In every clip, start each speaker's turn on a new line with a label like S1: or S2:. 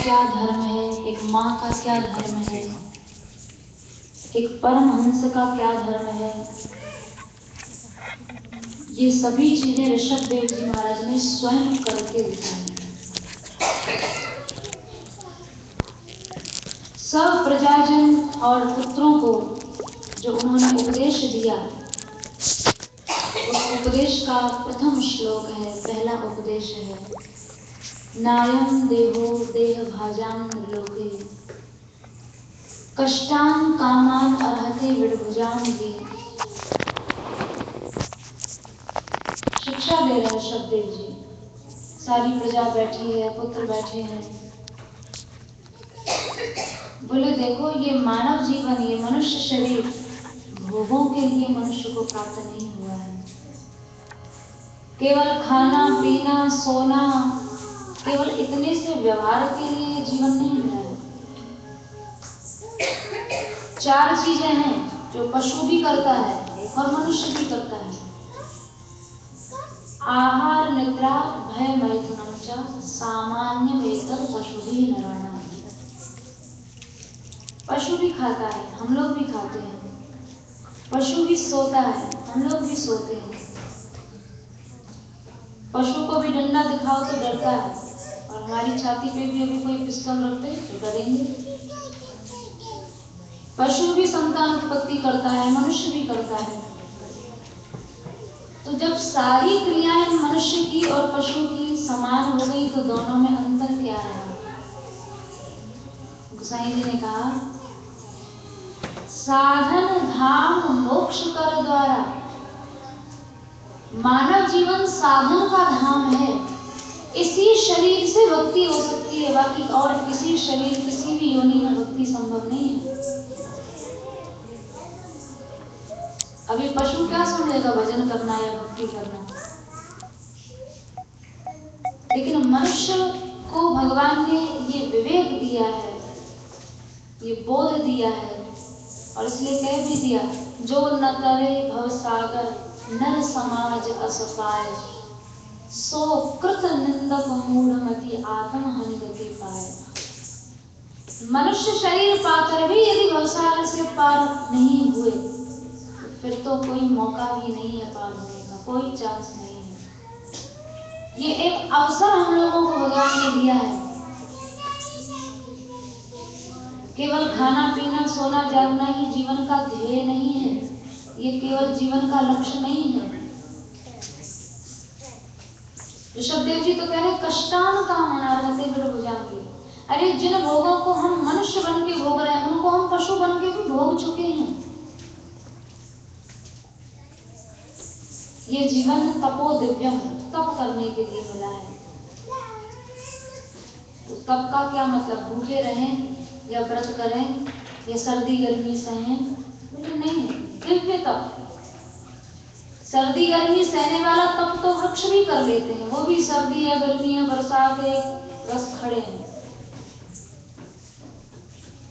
S1: क्या धर्म है, एक माँ का क्या धर्म है, एक परमहंस का क्या धर्म है, ये सभी चीजें ऋषभ देव जी महाराज ने स्वयं करके दिखाई। सब प्रजाजन और पुत्रों को जो उन्होंने उपदेश दिया, उस उपदेश का प्रथम श्लोक है, पहला उपदेश है, नायं देहो देह भाजान लोके कष्टान कामान अर्हते विडभुजान गे। शिक्षा दे रहे हैं ऋषभदेव जी। सारी प्रजा बैठी है, पुत्र बैठे हैं। बोले देखो, ये मानव जीवन, ये मनुष्य शरीर भोगों के लिए मनुष्य को प्राप्त नहीं हुआ है। केवल खाना पीना सोना, केवल इतने से व्यवहार के लिए जीवन नहीं मिला है। 4 चीजें हैं जो पशु भी करता है और मनुष्य भी करता है। आहार निद्रा भय मैथुनम च सामान्य वेतन पशु भी नराणाम। पशु भी खाता है, हम लोग भी खाते हैं। पशु भी सोता है, हम लोग भी सोते हैं। पशु को भी डंडा दिखाओ तो डरता है, और हमारी छाती पे भी अभी कोई पिस्टल रखते तो डरेंगे। पशु भी संतान उत्पत्ति करता है, मनुष्य भी करता है। तो जब सारी क्रियाएं मनुष्य की और पशु की समान हो गई तो दोनों में अंतर क्या है? गोसाई जी ने कहा, साधन धाम मोक्ष कर द्वारा। मानव जीवन साधन का धाम है। इसी शरीर से भक्ति हो सकती है, बाकी और किसी शरीर किसी भी योनि में भक्ति संभव नहीं है। अभी पशु क्या समझेगा भजन करना या भक्ति करना, लेकिन मनुष्य को भगवान ने ये विवेक दिया है, ये बोध दिया है, और इसलिए कह भी दिया, जो न करे भव सागर नर समाज अस पाए, सो कृत निंदक मूढ़मति आत्म हानि गति पाए। मनुष्य शरीर पाकर भी यदि भवसागर से पार नहीं हुए, फिर तो कोई मौका भी नहीं है पार होने का, कोई चांस नहीं है। ये एक अवसर हम लोगों को भगवान ने दिया है। केवल खाना पीना सोना जागना ही जीवन का ध्येय नहीं है, ये केवल जीवन का लक्ष्य नहीं है। ऋषभदेव जी तो कह रहे कष्टान काम अनारहते विडभुजान। अरे जिन भोगों को हम मनुष्य बन के भोग रहे हैं, उनको हम पशु बन के भी भोग चुके हैं। ये जीवन तपो दिव्यम, तप करने के लिए मिला है। तो तप का क्या मतलब? भूखे रहें या व्रत करें या सर्दी गर्मी सहें? नहीं, दिव्य तप। सर्दी गर्मी सहने वाला तप तो वृक्ष भी कर लेते हैं, वो भी सर्दी है गर्मी है बरसात है बस खड़े हैं।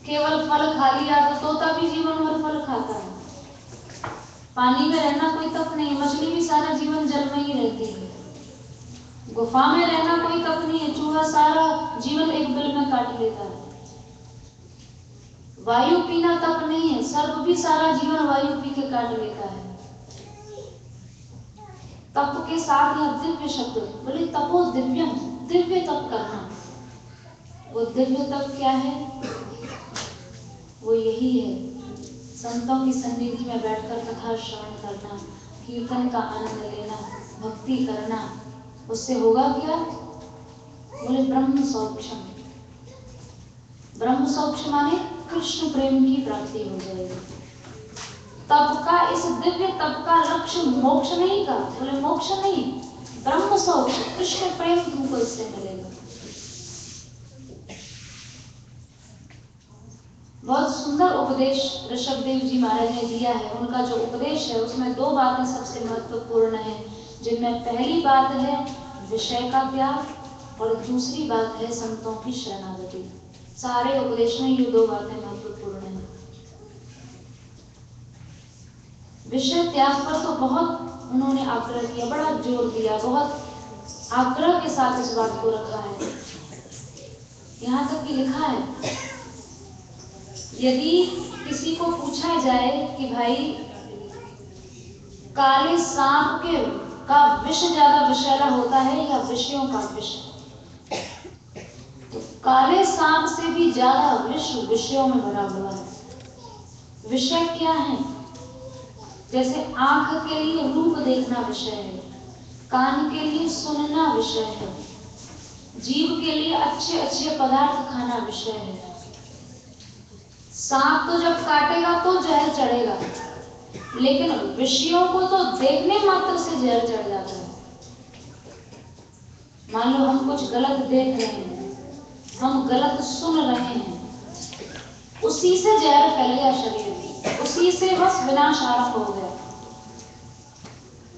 S1: केवल फल खा लिया तो तोता भी जीवन भर फल खाता है। पानी में रहना कोई तप नहीं, मछली भी सारा जीवन जल में ही रहती है। गुफा में रहना कोई तप नहीं है, चूहा सारा जीवन एक बिल में काट लेता है। वायु पीना तप नहीं है, सर्प भी सारा जीवन वायु पी के काट लेता है। तप के साथ यह दिव्य शब्द बोले, तपो दिव्यम, दिव्य तप करना। वो दिव्य तप क्या है? वो यही है, संतों की सन्निधि में बैठकर कथा श्रवण करना, कीर्तन का आनंद लेना, भक्ति करना। उससे होगा क्या? बोले ब्रह्म सौक्षम। ब्रह्म सौक्ष माने कृष्ण प्रेम की प्राप्ति हो जाएगी। तप का, इस दिव्य तप का लक्ष्य मोक्ष नहीं का, बोले मोक्ष नहीं, ब्रह्म सौक्ष, कृष्ण प्रेम तुमको इससे मिलेगा। बहुत सुंदर उपदेश ऋषभदेव जी महाराज ने दिया है। उनका जो उपदेश है उसमें 2 बातें सबसे महत्वपूर्ण हैं, जिनमें पहली बात है विषय का त्याग और दूसरी बात है संतों की शरणागति। सारे उपदेश में ये 2 बातें महत्वपूर्ण हैं। विषय त्याग पर तो बहुत उन्होंने आग्रह किया, बड़ा जोर दिया, बहुत आग्रह के साथ इस बात को रखा है। यहाँ तक कि लिखा है, यदि किसी को पूछा जाए कि भाई काले सांप का विष ज्यादा विषैला होता है या विषयों का विष, तो काले सांप से भी ज्यादा विष विषयों में भरा हुआ है। विषय क्या है? जैसे आंख के लिए रूप देखना विषय है, कान के लिए सुनना विषय है, जीभ के लिए अच्छे अच्छे पदार्थ खाना विषय है। सांप तो जब काटेगा तो जहर चढ़ेगा, लेकिन विषयों को तो देखने मात्र से जहर चढ़ जाता है। मान लो हम कुछ गलत देख रहे हैं, हम गलत सुन रहे हैं, उसी से जहर फैल गया शरीर में, उसी से बस विनाश आरंभ हो गया।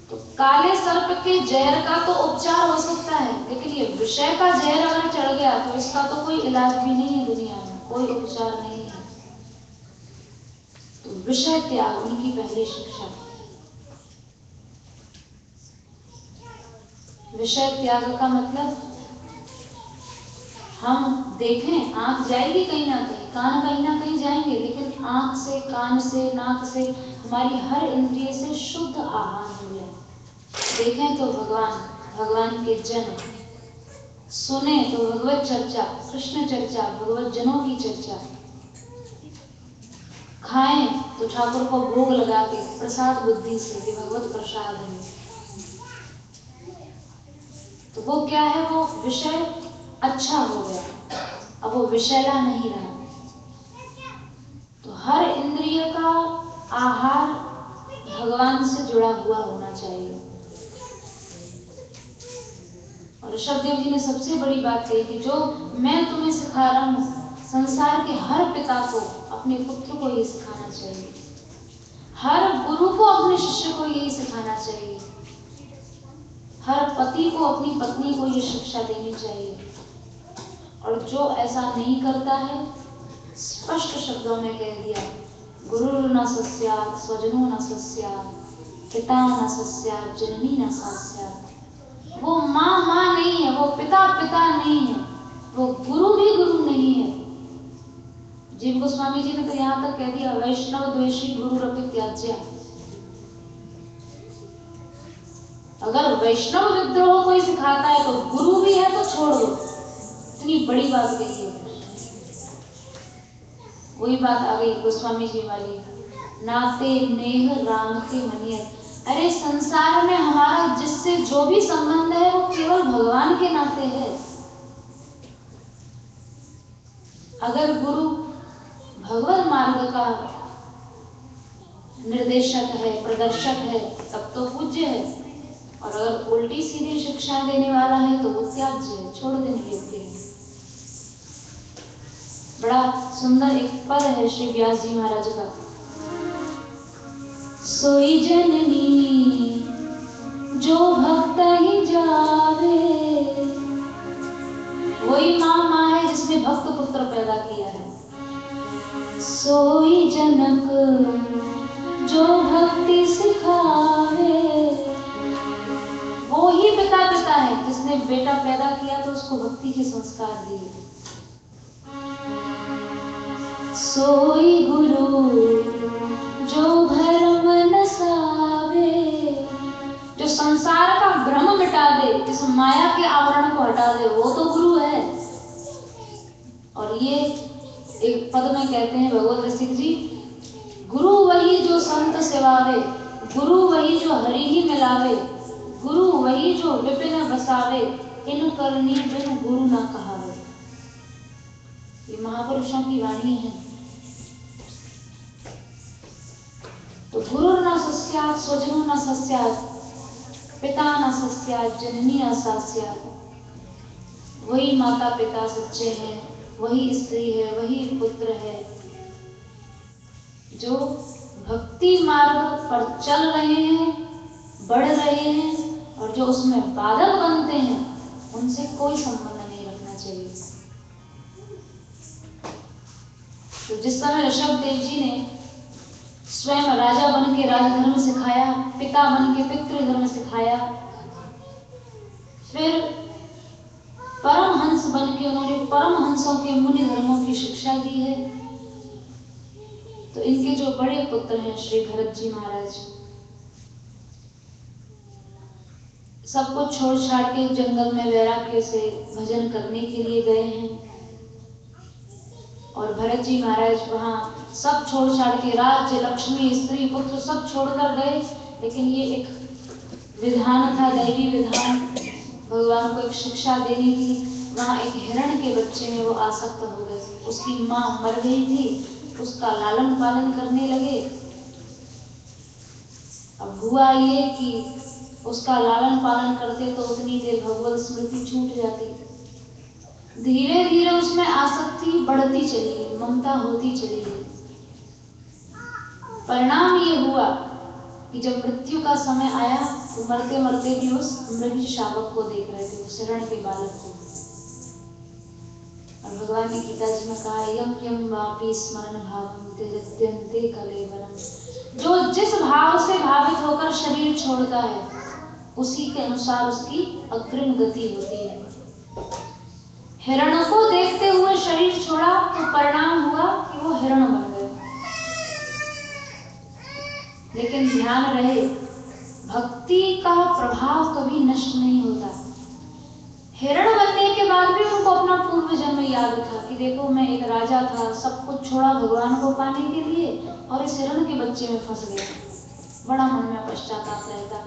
S1: तो काले सर्प के जहर का तो उपचार हो सकता है, लेकिन ये विषय का जहर अगर चढ़ गया तो इसका तो कोई इलाज भी नहीं है, दुनिया में कोई उपचार नहीं है। तो विषय त्याग उनकी पहली शिक्षा। विषय त्याग का मतलब हम देखें, आंख जाएगी कहीं ना कहीं, कान कहीं ना कहीं जाएंगे, लेकिन आंख से, कान से, नाक से, हमारी हर इंद्रिय से शुद्ध आहार मिले। देखें तो भगवान के जन, सुने तो भगवत चर्चा, कृष्ण चर्चा, भगवत जनों की चर्चा, खाएं तो ठाकुर को भोग लगा के प्रसाद बुद्धि से, कि भगवत प्रसाद है। तो वो क्या है? वो विषय अच्छा हो गया, अब वो विषैला नहीं रहा। तो हर इंद्रिय का आहार भगवान से जुड़ा हुआ होना चाहिए। और ऋषभ देव जी ने सबसे बड़ी बात कही कि जो मैं तुम्हें सिखा रहा हूं, संसार के हर पिता को अपने पुत्र को ये सिखाना चाहिए, हर गुरु को अपने शिष्य को यही सिखाना चाहिए, हर पति को अपनी पत्नी को ये शिक्षा देनी चाहिए। और जो ऐसा नहीं करता है, स्पष्ट शब्दों में कह दिया, गुरु न सस्यात् स्वजनो न सस्यात् पिता न सस्यात् जननी न सस्यात्। वो माँ माँ नहीं है, वो पिता पिता नहीं है, वो गुरु भी गुरु नहीं है। जीव गोस्वामी जी ने तो यहाँ तक कह दिया, वैष्णव द्वेषी गुरु रपि त्याज्य। अगर वैष्णव विद्रोह कोई सिखाता है तो गुरु भी है तो छोड़ दो। इतनी बड़ी बात कही है। वही बात आ गई गोस्वामी जी वाली, नाते नेह राम के मनिय। अरे संसार में हमारा जिससे जो भी संबंध है वो केवल भगवान के नाते है। अगर गुरु भगवत मार्ग का निर्देशक है, प्रदर्शक है, तब तो पूज्य है, और अगर उल्टी सीधी शिक्षा देने वाला है तो वो त्याज्य है, छोड़ देने योग्य है। बड़ा सुंदर एक पद है श्री व्यास जी महाराज का, सोई जननी जो भक्त ही जावे। वही माँ है जिसने भक्त पुत्र पैदा किया है। सोई जनक जो भक्ति सिखावे। वो ही पिता है जिसने बेटा पैदा किया तो उसको भक्ति के संस्कार दिए। सोई गुरु जो भरम नसावे। जो संसार का भ्रम मिटा दे, इस माया के आवरण को हटा दे, वो तो गुरु है। और ये एक पद में कहते हैं भगवत रसिक जी, गुरु वही जो संत सेवावे, गुरु वही जो हरि ही मिलावे, गुरु वही जो विपिन बसावे, इन करनी बिन गुरु ना कहावे। ये महापुरुषों की वाणी है। तो गुरु न सस्यात् स्वजनो न सस्यात् पिता न सस्यात् जननी न सस्यात्। वही माता पिता सच्चे हैं, वही स्त्री है, वही पुत्र है। जो भक्ति मार्ग पर चल रहे हैं, बढ़ रहे हैं, और जो उसमें बाधक बनते हैं, उनसे कोई संबंध नहीं रखना चाहिए। तो जिस समय ऋषभ देव जी ने स्वयं राजा बन के राजधर्म सिखाया, पिता बन के पितृधर्म सिखाया, फिर परमहंस बन के उन्होंने परमहंसों के मुनि धर्मों की शिक्षा दी है। तो इनके जो बड़े पुत्र हैं श्री भरत जी महाराज, सब कुछ छोड़ छाड़ के जंगल में वैराग्य से भजन करने के लिए गए हैं। और भरत जी महाराज वहां सब छोड़ छाड़ के राज्य, लक्ष्मी, स्त्री, पुत्र सब छोड़कर गए। लेकिन ये एक विधान था, दैवी विधान, भगवान को एक शिक्षा देनी थी। वहां एक हिरण के बच्चे में वो आसक्त हो गए। उसकी माँ मर गई थी, उसका लालन पालन करने लगे। अब हुआ ये कि उसका लालन पालन करते तो उतनी देर भगवत स्मृति छूट जाती। धीरे धीरे उसमें आसक्ति बढ़ती चली गई, ममता होती चली गई। परिणाम ये हुआ कि जब मृत्यु का समय आया तो मरते मरते भी उस मृग शावक को देख रहे थे, उस हिरण के बालक को। और भगवान ने गीता जी में कहा, यम यम वापि स्मरण भावम त्यजत्यन्ते कलेवरम। जो जिस भाव से भावित होकर शरीर छोड़ता है, उसी के अनुसार उसकी अग्रिम गति होती है। हिरण को देखते हुए शरीर छोड़ा तो परिणाम हुआ कि वो हिरण बन गए। लेकिन ध्यान रहे, भक्ति का प्रभाव कभी नष्ट नहीं होता। हिरण बनने के बाद भी उनको अपना पूर्व जन्म याद था कि देखो मैं एक राजा था, सब कुछ छोड़ा भगवान को पाने के लिए और इस हिरण के बच्चे में फंस गया। बड़ा मन में पश्चाताप रहता।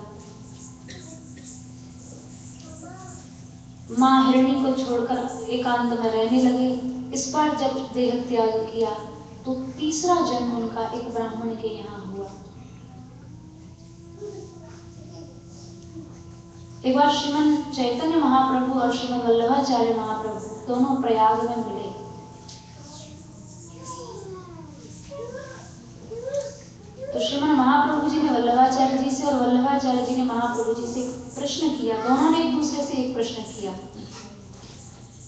S1: माँ हिरणी को छोड़कर एकांत में रहने लगे। इस बार जब देह त्याग किया तो तीसरा जन्म उनका एक ब्राह्मण के यहाँ हुआ। एक बार श्रीमन चैतन्य महाप्रभु और श्रीमन वल्लभाचार्य महाप्रभु दोनों प्रयाग में मिले। तो श्रीमन महाप्रभु जी ने वल्लभाचार्य जी से और वल्लभाचार्य जी ने महाप्रभु जी से प्रश्न किया। दोनों ने एक दूसरे से एक प्रश्न किया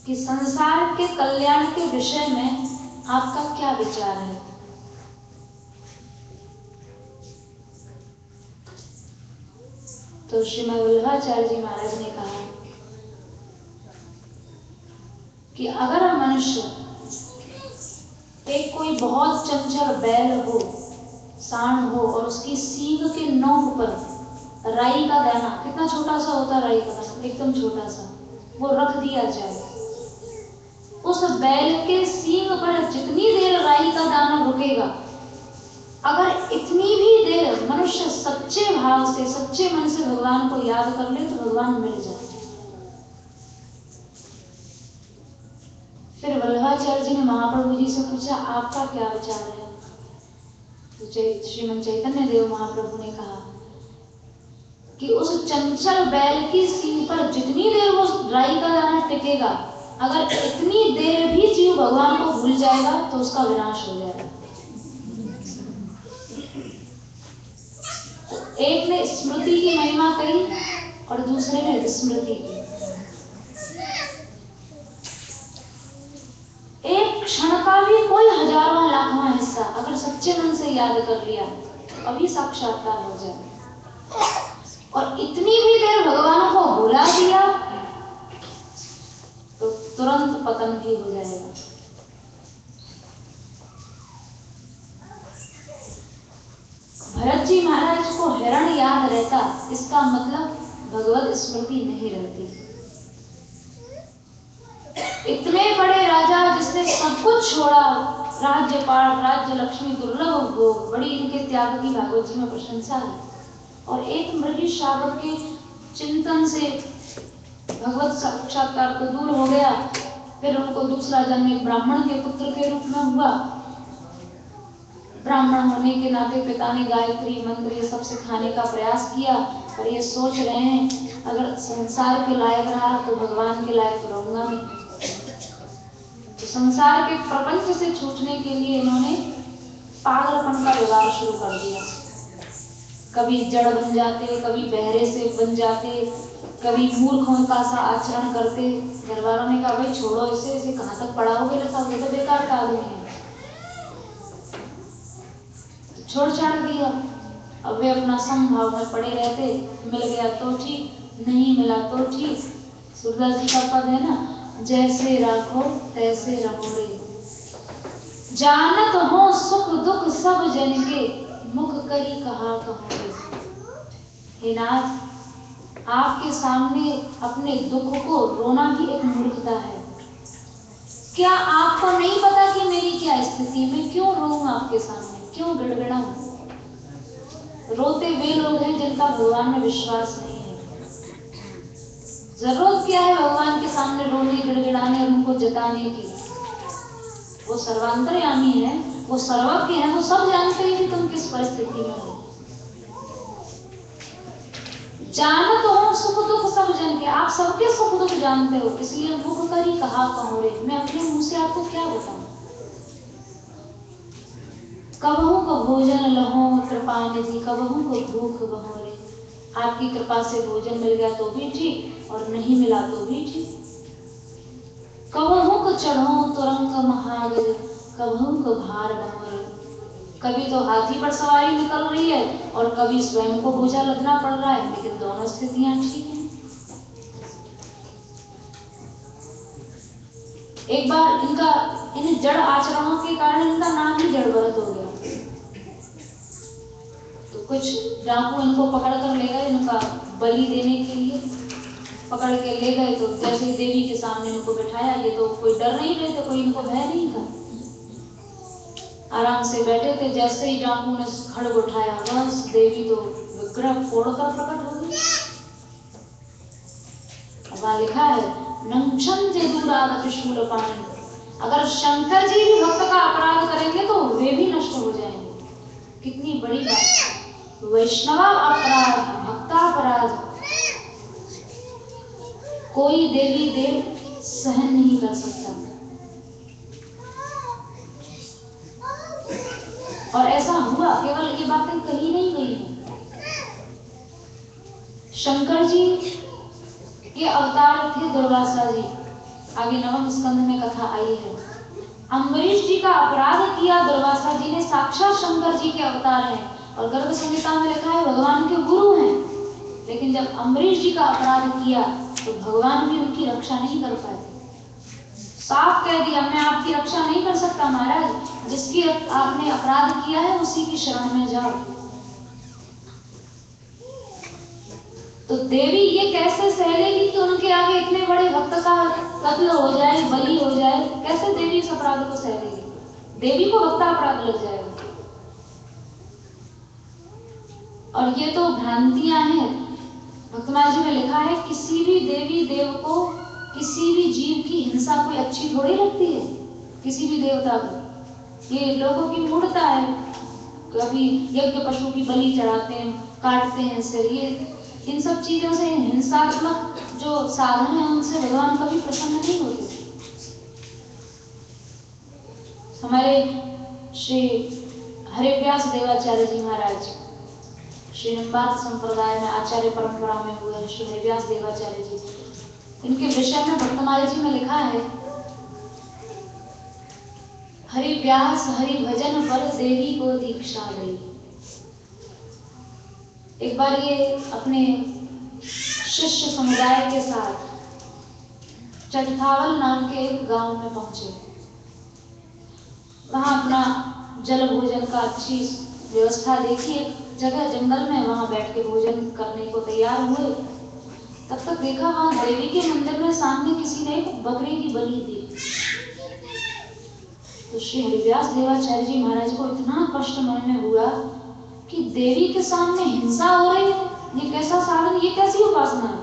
S1: कि संसार के कल्याण के विषय में आपका क्या विचार है। तो श्रीमद वल्लभाचार्य जी महाराज ने कहा कि अगर मनुष्य एक कोई बहुत चंचल बैल हो, सांड हो, और उसकी सींग के नोक पर राई का दाना, कितना छोटा सा होता है राई का दाना, एकदम छोटा सा, वो रख दिया जाए, उस बैल के सींग पर जितनी देर राई का दाना रुकेगा, अगर इतनी भी देर मनुष्य सच्चे भाव से, सच्चे मन से भगवान को याद कर ले तो भगवान मिल जाए। फिर वल्लभाचार्य जी ने महाप्रभु जी से पूछा, आपका क्या विचार है। तो श्रीमन चैतन्य देव महाप्रभु ने कहा कि उस चंचल बैल की सींग पर जितनी देर वो राई का दाना टिकेगा, अगर इतनी देर भी जीव भगवान को भूल जाएगा तो उसका विनाश हो जाएगा। एक ने स्मृति की महिमा कही और दूसरे ने विस्मृति की। एक क्षण का भी कोई हजारों लाखवां हिस्सा अगर सच्चे मन से याद कर लिया तो अभी साक्षात्कार हो जाए, और इतनी भी देर भगवान को भुला दिया तो तुरंत पतन भी हो जाएगा। भरत जी महाराज को हिरण याद रहता, इसका मतलब भगवत स्मृति नहीं रहती। इतने बड़े राजा जिसने सब कुछ छोड़ा, राज्यपाल, राज्य, लक्ष्मी, दुर्लभ भोग, बड़ी इनके त्याग की भागवत जी में प्रशंसा है। और एक मृगी शावक के चिंतन से भगवत साक्षात्कार तो दूर हो गया। फिर उनको दूसरा जन्म एक ब्राह्मण के पुत्र के रूप में हुआ। ब्राह्मण होने के नाते पिता ने गायत्री मंत्र ये सब सिखाने का प्रयास किया, पर ये सोच रहे हैं अगर संसार के लायक रहा तो भगवान के लायक रहूंगा नहीं। तो संसार के प्रपंच से छूटने के लिए इन्होंने पागलपन का व्यवहार शुरू कर दिया। कभी जड़ बन जाते, कभी बहरे से बन जाते, कभी मूर्खों का सा आचरण करते। घर वालों ने कहा भाई छोड़ो इसे, इसे कहाँ तक पढ़ाओगे, लखा तो बेकार का आदमी है, छोड़ छाड़ दिया। अब वे अपना समभाव में पड़े रहते, मिल गया तो ठीक, नहीं मिला तो ठीक। सूरदास जी का पद है ना, जैसे राखो तैसे रहो रे। जानत हो सुख दुख सब जन के, मुख करी कहा कहो रे। हे नाथ, आपके सामने अपने दुख को रोना भी एक मूर्खता है। क्या आपको नहीं पता कि मेरी क्या स्थिति, मैं क्यों रोऊं आपके सामने, क्यों गिड़गिड़ाऊं? रोते वे लोग हैं जिनका भगवान में विश्वास नहीं है। जरूरत क्या है भगवान के सामने रोने, गिड़गिड़ाने और उनको जताने की? वो सर्वांतर्यामी है, वो सर्वज्ञ है, वो सब जानते हैं कि तुम किस परिस्थिति में हो। जानत हो सुख दुख सब जन के, आप सबके सुख दुख जानते हो, इसलिए मुख करी कहा कहो रे। मैं अपने मुंह से आपको क्या बताऊं? कबहू को भोजन लहो कृपा निधि, कबहू को भूख बहो रे। आपकी कृपा से भोजन मिल गया तो भी ठीक, और नहीं मिला तो भी ठीक। कबहू को चढ़ो तुरंग महागज, कबहू को भार बहो रे। कभी तो हाथी पर सवारी निकल रही है और कभी स्वयं को बोझा लगना पड़ रहा है, लेकिन दोनों स्थितियां ठीक हैं। एक बार इन जड़ आचरणों के कारण इनका नाम ही जड़ भरत हो गया। तो कुछ डाकू इनको पकड़ कर ले गए, इनका बलि देने के लिए पकड़ के ले गए। तो जैसे ही देवी के सामने इनको बिठाया, ये तो कोई डर नहीं रहे थे, कोई इनको भय नहीं था, आराम से बैठे थे। जैसे ही डाकू ने खड्ग उठाया, बस देवी तो विग्रह फोड़कर प्रकट हो गई। वहां लिखा है नंक्षन जे दूरागत शूलपाणि, अगर शंकर जी भी भक्त का अपराध करेंगे तो वे भी नष्ट हो जाएंगे। कितनी बड़ी बात है। वैष्णव अपराध, भक्तापराध कोई देवी देव सहन नहीं कर सकता। और ऐसा हुआ, केवल ये बातें कही नहीं गई हैं। शंकर जी के अवतार थे दुर्वासा जी, आगे नवम स्कंद में कथा आई है। अम्बरीश जी का अपराध किया दुर्वासा जी ने, साक्षात शंकर जी के अवतार हैं, और गर्भ संहिता में लिखा है भगवान के गुरु हैं। लेकिन जब अम्बरीश जी का अपराध किया तो भगवान भी उनकी रक्षा नहीं कर पाए। साफ कह दिया, मैं आपकी रक्षा नहीं कर सकता महाराज, जिसकी आपने अपराध किया है उसी की शरण में जाओ। तो देवी ये कैसे सह लेगी कि उनके आगे इतने बड़े भक्त का कत्ल हो जाए, बलि हो जाए? कैसे देवी इस अपराध को सह लेगी? देवी को भक्ता अपराध लग जाएगा। और ये तो भ्रांतियां हैं। भक्तमाल जी में लिखा है किसी भी देवी देव को, किसी भी जीव की हिंसा कोई अच्छी थोड़ी लगती है, किसी भी देवता को। ये लोगों की मूढ़ता है। कभी यज्ञ पशु की बलि चढ़ाते हैं, काटते हैं सिर, ये इन सब चीजों से, हिंसात्मक जो साधन है उनसे भगवान कभी प्रसन्न नहीं होते। हमारे श्री हरिव्यास देवाचार्य जी महाराज, श्री निम्बार्क संप्रदाय में आचार्य परंपरा में हुए श्री हरिव्यास देवाचार्य जी, इनके विषय में भक्तमाल जी में लिखा है हरिव्यास हरि भजन पर देवी को दीक्षा दी। एक बार ये अपने शिष्य समुदाय के साथ चटथावल नाम के एक गांव में पहुंचे। वहां अपना जल भोजन का अच्छी व्यवस्था देखी, एक जगह जंगल में वहां बैठ के भोजन करने को तैयार हुए। तब तक देखा वहां देवी के मंदिर में सामने किसी ने एक बकरी की बलि दी। तो श्री हरिव्यास देवाचार्य जी महाराज को इतना कष्ट मन में हुआ कि देवी के सामने हिंसा हो रही है, ये कैसा साधन, ये कैसी उपासना है।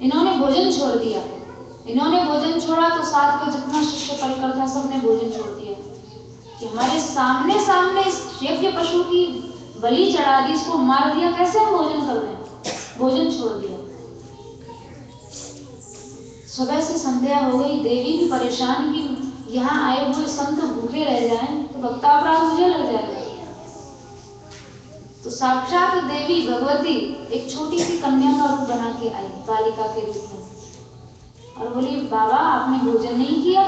S1: इन्होंने भोजन छोड़ दिया। इन्होंने भोजन छोड़ा तो साथ का जितना शिष्य परिकर था सबने भोजन छोड़ दिया कि हमारे सामने सामने इस यज्ञ पशु की बलि चढ़ा दी, इसको मार दिया, कैसे हम भोजन कर रहे हैं। भोजन छोड़ दिया। सुबह से संध्या हो गई, देवी भी परेशान कि यहाँ आए हुए संत भूखे रह जाएं तो भक्तापराध मुझे लग जाएगा। तो साक्षात देवी भगवती एक छोटी सी कन्या का रूप बना के आई, बालिका के रूप में, और बोली बाबा आपने भोजन नहीं किया।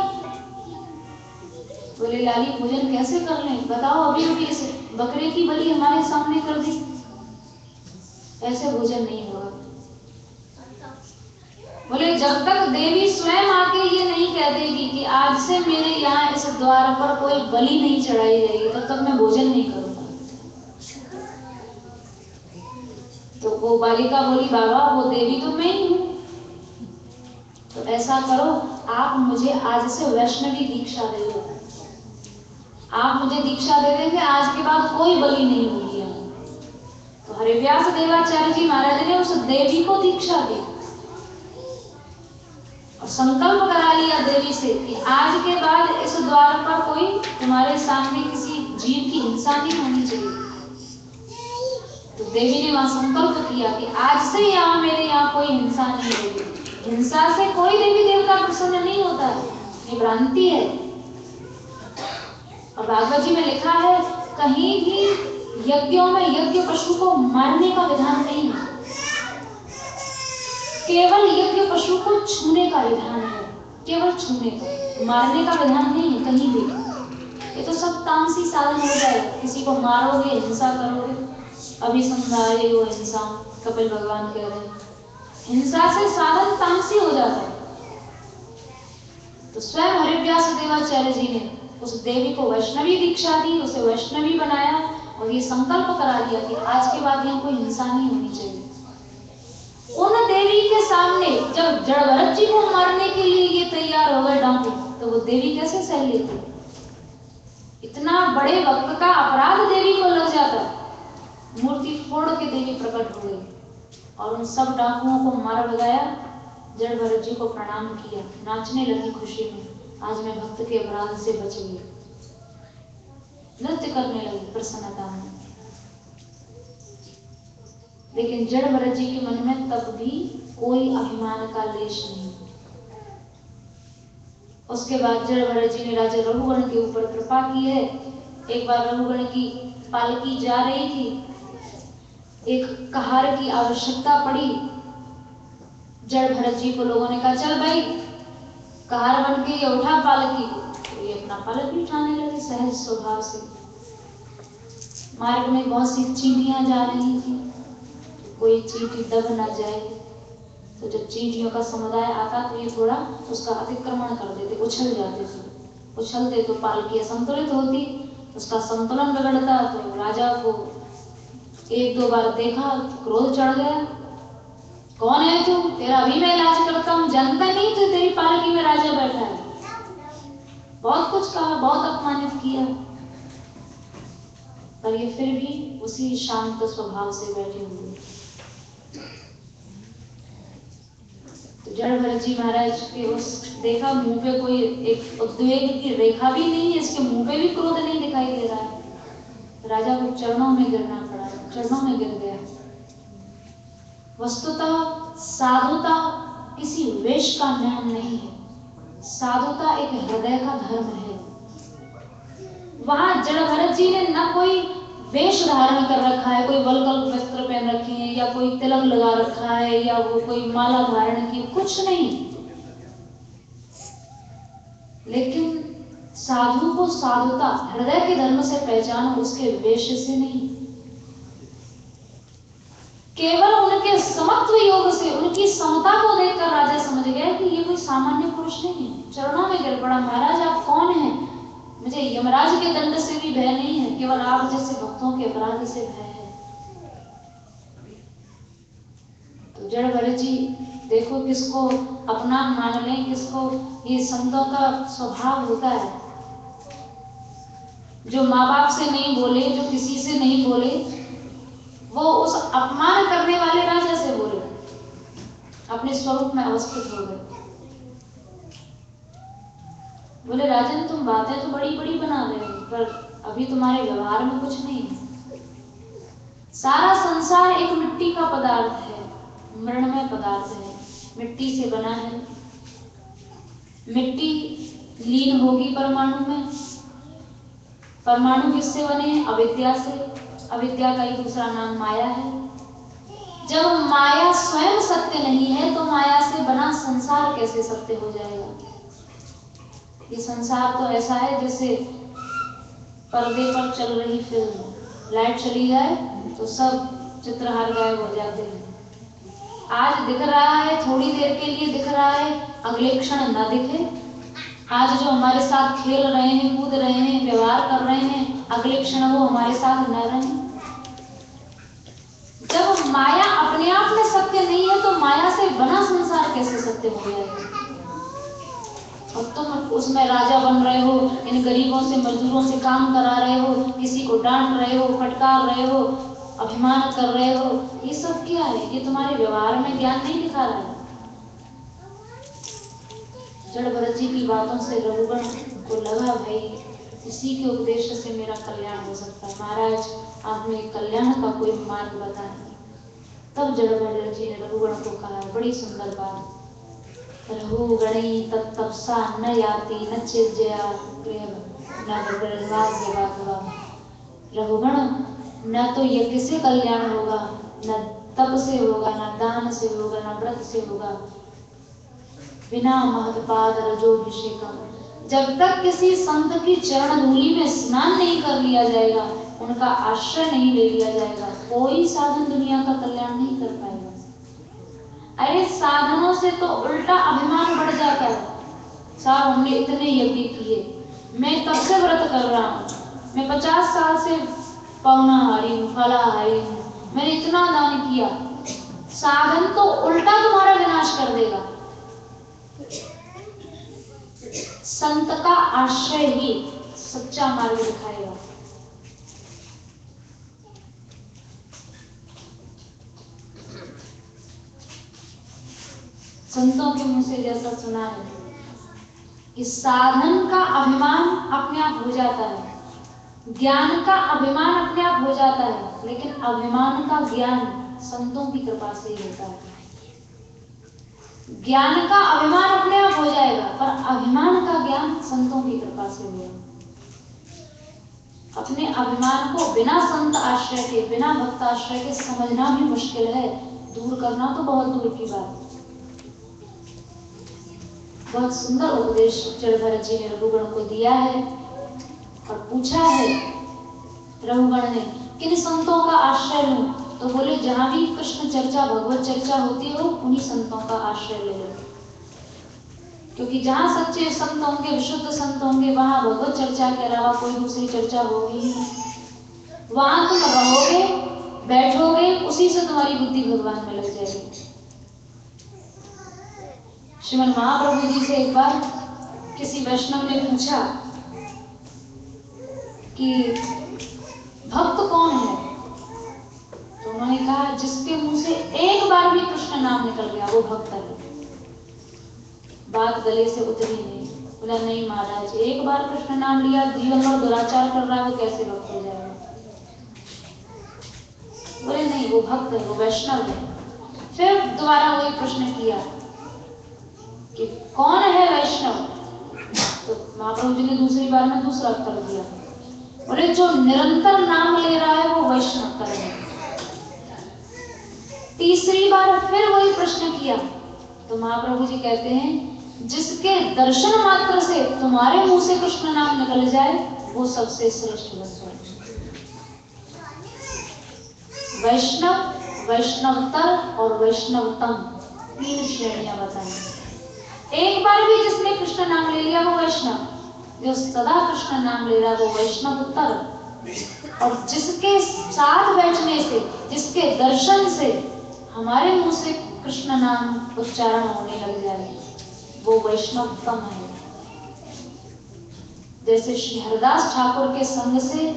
S1: बोले लाली भोजन कैसे कर लें, बताओ, अभी अभी इस बकरे की बलि हमारे सामने कर दी, ऐसे भोजन नहीं होगा। बोले जब तक देवी स्वयं आके ये नहीं कह देगी कि आज से मेरे यहाँ इस द्वार पर कोई बलि नहीं चढ़ाई जाएगी, तब तक मैं भोजन नहीं करूंगा। तो वो बालिका बोली बाबा वो देवी तो मैं ही हूँ, तो ऐसा करो आप मुझे आज से वैष्णवी दीक्षा दे दो, आप मुझे दीक्षा दे देंगे, आज के बाद कोई बलि नहीं होगी। तो हरिव्यास देवाचार्य जी महाराज ने उस देवी को दीक्षा दी और संकल्प करा लिया देवी से कि आज के बाद इस द्वार पर कोई तुम्हारे सामने किसी जीव की हिंसा नहीं होनी चाहिए। तो देवी ने वहां संकल्प किया कि आज से यहाँ मेरे यहाँ कोई हिंसा नहीं होगी। हिंसा से कोई देवी देवता प्रसन्न नहीं होता है, ये भ्रांति है। और भागवत जी में लिखा है कहीं भी यज्ञों में यज्ञ पशु को मारने का विधान नहीं है, केवल यज्ञ पशु को छूने का विधान है, केवल छूने का, मारने का विधान नहीं है कहीं भी। ये तो सब तामसी साधन हो जाए, किसी को मारोगे हिंसा करोगे, अभी समझाए वो हिंसा, कपिल भगवान कह रहे हैं हिंसा से साधन तामसी हो जाता है। तो स्वयं हरिव्यास देवाचार्य जी ने उस देवी को वैष्णवी दीक्षा दी, उसे वैष्णवी बनाया और ये संकल्प करा दिया कि आज के बाद यहाँ कोई हिंसा नहीं होनी चाहिए। उन देवी के सामने जब जड़ भरत जी को मारने के लिए ये तैयार हो गए डाकू, तो वो देवी कैसे सह लेती? इतना बड़े वक्त का अपराध देवी को लग जाता। मूर्ति फोड़ के देवी प्रकट हो गई और उन सब डाकुओं को मार भगाया, जड़ भरत जी को प्रणाम किया, नाचने लगी खुशी में, आज मैं भक्त के अपराध से बच गई, नृत्य करने लगी प्रसन्नता में। लेकिन जड़ भरत जी के मन में तब भी कोई अभिमान का लेश नहीं। उसके बाद जड़ भरत जी ने राजा रघुगण के ऊपर कृपा की है। एक बार रघुगण की पालकी जा रही थी, एक कहार की आवश्यकता पड़ी, जड़ भरत जी को लोगों ने कहा चल भाई कहार बन के ये उठा पालकी को, तो ये अपना पालकी उठाने लगे सहज स्वभाव से। मार्ग में बहुत सी चींटियां जा रही थी, कोई चींटी दब ना जाए, तो जब चींटियों का समुदाय आता तो ये थोड़ा उसका अतिक्रमण कर देते, उछल जाते थे, उछलते तो पालकी असंतुलित होती, उसका संतुलन बिगड़ता। तो राजा को एक दो बार देखा, क्रोध चढ़ गया, कौन है तू, तेरा अभी मैं इलाज करता हूँ, जानता नहीं तू तेरी पालकी में राजा बैठा है। बहुत कुछ कहा, बहुत अपमानित किया, पर ये फिर भी उसी शांत स्वभाव से बैठे हुए। तो जड़ भरत जी महाराज के उस देखा मुंह पे कोई एक उद्वेग की रेखा भी नहीं है, इसके मुंह पे भी क्रोध नहीं दिखाई दे रहा है। राजा को चरणों में गिरना पड़ा, चरणों में गिर गया। वस्तुतः साधुता किसी वेश का नाम नहीं है, साधुता एक हृदय का धर्म है। वहां जड़ भरत जी ने न कोई वेश धारण कर रखा है, कोई वल्कल वस्त्र पहन रखी है, या कोई तिलक लगा रखा है, या वो कोई माला धारण की, कुछ नहीं। लेकिन साधु को साधुता हृदय के धर्म से पहचानो, उसके वेश से नहीं। केवल उनके समत्व योग से, उनकी समता को देखकर राजा समझ गया कि ये कोई सामान्य पुरुष नहीं है। चरणों में गिर पड़ा, महाराज आप कौन हैं? मुझे यमराज के दंड से भी भय नहीं है, केवल आप जैसे भक्तों के अपराध से भय है। तो जड़ भरत जी देखो किसको अपना मान लें, किसको, ये संतों का स्वभाव होता है। जो माँ बाप से नहीं बोले, जो किसी से नहीं बोले, वो उस अपमान करने वाले राजा से बोले, अपने स्वरूप में अवस्थित हो गए। बोले राजन तुम बातें तो बड़ी बड़ी बना रहे हो, पर अभी तुम्हारे व्यवहार में कुछ नहीं है। सारा संसार एक मिट्टी का पदार्थ है, मृणमय पदार्थ है, मिट्टी से बना है। मिट्टी लीन होगी परमाणु में, परमाणु किससे बने हैं? अविद्या से। अविद्या का ही दूसरा नाम माया है। जब माया स्वयं सत्य नहीं है तो माया से बना संसार कैसे सत्य हो जाएगा? ये संसार तो ऐसा है जैसे पर्दे पर चल रही फिल्म, लाइट चली जाए तो सब चित्रहार गायब हो जाते हैं। आज दिख रहा है, थोड़ी देर के लिए दिख रहा है, अगले क्षण ना दिखे। आज जो हमारे साथ खेल रहे हैं, कूद रहे हैं, व्यवहार कर रहे हैं, अगले क्षण वो हमारे साथ न रहें। जब माया अपने आप में सत्य नहीं है तो माया से बना संसार कैसे सत्य हो जाएगा? और तुम उसमें राजा बन रहे हो, इन गरीबों से मजदूरों से काम करा रहे हो, किसी को डांट रहे हो, फटकार रहे हो, अभिमान कर रहे हो। ये सब क्या है? ये तुम्हारे व्यवहार में ज्ञान नहीं दिखा रहा है। जड़ भरत जी की बातों से रघुगण को लगा भाई इसी के उपदेश से मेरा कल्याण हो सकता है। महाराज आपने कल्याण का कोई मार्ग बताया। तब जड़ भरत जी ने रघुगण को कहा, बड़ी सुंदर बात, रघुगणी तत्तपसा न याति न चिज्जया न भगवान। रघुगण न तो यज्ञ से कल्याण होगा, न तप से होगा, न दान से होगा, न व्रत से होगा, बिना महत्पाद रजोभिषेकम। जब तक किसी संत की चरण धूलि में स्नान नहीं कर लिया जाएगा, उनका आश्रय नहीं ले लिया जाएगा, कोई साधन दुनिया का कल्याण नहीं कर पाएगा। अरे साधनों से तो उल्टा अभिमान बढ़ जाता है। साहब हमने इतने यज्ञ किए, मैं तब से व्रत कर रहा हूँ, मैं 50 साल से पौनाहारी हूँ, फलाहारी हूँ, मैंने इतना दान किया। साधन तो उल्टा तुम्हारा विनाश कर देगा। संत का आश्रय ही सच्चा मार्ग दिखाएगा। संतों के मुंह से जैसा सुना है कि साधन का अभिमान अपने आप हो जाता है, ज्ञान का अभिमान अपने आप हो जाता है, लेकिन अभिमान का ज्ञान संतों की कृपा से ही होता है। ज्ञान का अभिमान अपने आप हो जाएगा, पर अभिमान का ज्ञान संतों की कृपा से होगा। अपने अभिमान को बिना संत आश्रय के, बिना भक्त आश्रय के समझना भी मुश्किल है, दूर करना तो बहुत दूर की बात। बहुत सुंदर उपदेश जड़ भरत जी ने रघुगण को दिया है और पूछा है रघुगण ने, किन संतों का आश्रय लूं? तो बोले जहां भी कृष्ण चर्चा, भगवत चर्चा होती हो, उन्हीं संतों का आश्रय ले लो। क्योंकि जहां सच्चे संत होंगे, विशुद्ध संत होंगे, वहां भगवत चर्चा के अलावा कोई दूसरी चर्चा होगी ही नहीं। वहां तुम रहोगे, बैठोगे, उसी से तुम्हारी बुद्धि भगवान में लग जाएगी। श्रीमद् महाप्रभु जी से एक बार किसी वैष्णव ने पूछा कि भक्त कौन है? तो उन्होंने कहा जिसके मुंह से एक बार भी कृष्ण नाम निकल गया वो भक्त है। बात गले से उतरी नहीं। बोला नहीं महाराज, एक बार कृष्ण नाम लिया, जीवन भर दुराचार कर रहा है, वो कैसे भक्त हो जाएगा? बोले नहीं, वो भक्त है, वो वैष्णव है। फिर दोबारा वही प्रश्न किया कि कौन है वैष्णव? तो महाप्रभु जी ने दूसरी बार में दूसरा उत्तर दिया, बोले जो निरंतर नाम ले रहा है वो वैष्णव कर है। तीसरी बार फिर वही प्रश्न किया तो महाप्रभु जी कहते हैं जिसके दर्शन मात्र से तुम्हारे मुंह से कृष्ण नाम निकल जाए वो सबसे श्रेष्ठ वस्तु है। वैष्णव, वैष्णवतर और वैष्णवतम, 3 श्रेणियां बताई। एक बार भी जिसने कृष्ण नाम ले लिया वो वैष्णव, जो सदा कृष्ण नाम ले रहा है वो वैष्णवतर, और जिसके साथ बैठने से, जिसके दर्शन से हमारे मुंह से कृष्ण नाम उच्चारण होने लग जाए वो वैष्णवतम है। जैसे श्री हरदास ठाकुर के संग से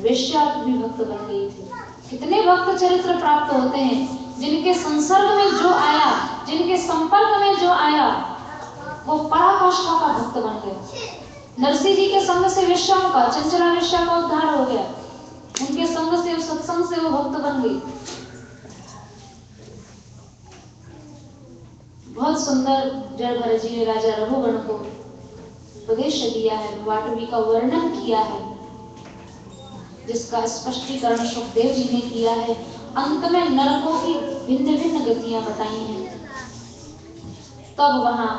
S1: वेश्या भी भक्त बन गई थी। कितने भक्त चरित्र प्राप्त होते हैं जिनके संसर्ग में जो आया, जिनके संपर्क में जो आया वो पराकाष्ठा का भक्त बन गए। नरसिंह जी के संग से वेश्याओं का, चंचला वेश्या का उद्धार हो गया, उनके संग से, सत्संग से वो भक्त बन गई। बहुत सुंदर जड़ भरत जी ने राजा रघुगण को उपदेश दिया है, वाटवी का वर्णन किया है, जिसका स्पष्टीकरण सुखदेव जी ने किया है। अंत में नरकों की भिन्न भिन्न गतियां बताई हैं। तब वहां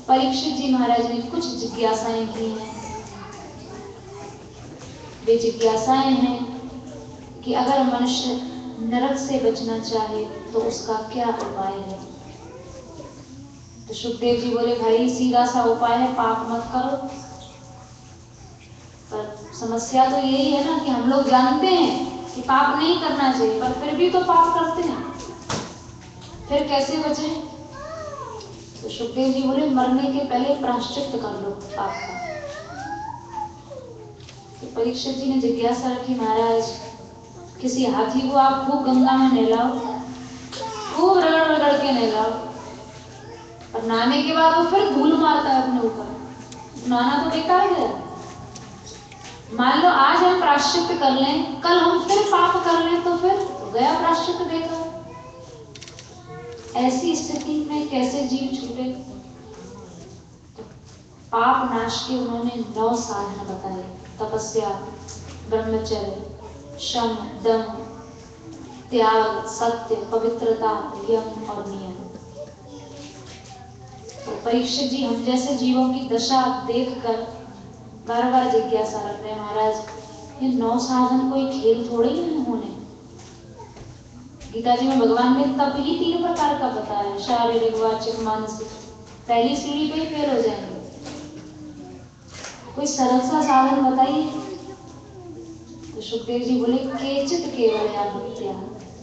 S1: परीक्षित जी महाराज ने कुछ जिज्ञासाएं की हैं। वे जिज्ञासाएं हैं कि अगर मनुष्य नरक से बचना चाहे तो उसका क्या उपाय है? तो सुखदेव जी बोले, भाई सीधा सा उपाय है, पाप मत करो। पर समस्या तो यही है ना कि हम लोग जानते हैं कि पाप नहीं करना चाहिए, पर फिर भी तो पाप करते हैं। फिर कैसे बचे? तो सुखदेव जी बोले, मरने के पहले प्रायश्चित कर लो पाप का। तो परीक्षित जी ने जिज्ञासा रखी, महाराज किसी हाथी को आप खूब गंगा में नहलाओ, खूब रगड़ रगड़ के नहलाओ, और नहाने के बाद वो फिर धूल मारता है अपने ऊपर, नहाना तो बेकार गया। मान लो आज हम प्रायश्चित कर लें, कल हम फिर पाप कर लें, तो फिर तो गया प्रायश्चित बेकार। ऐसी स्थिति में कैसे जीव छूटे? तो पाप नाश के उन्होंने 9 साधन बताए, तपस्या, ब्रह्मचर्य, शम, दम, त्याग, सत्य, पवित्रता, यम और नियम। तो परीक्षित जी हम जैसे जीवों की दशा देखकर बार बार जिज्ञासा रख रहे हैं, महाराज ये 9 साधन कोई खेल थोड़े ही नहीं होने। गीता जी में भगवान ने तप ही 3 प्रकार का बताया, शारीरिक, वाचिक, मानसिक। पहली सीढ़ी पे ही फेल हो जाएंगे। कोई सरल सा साधन बताइए। तो सुखदेव जी बोले, केचित केवलया भक्त्या,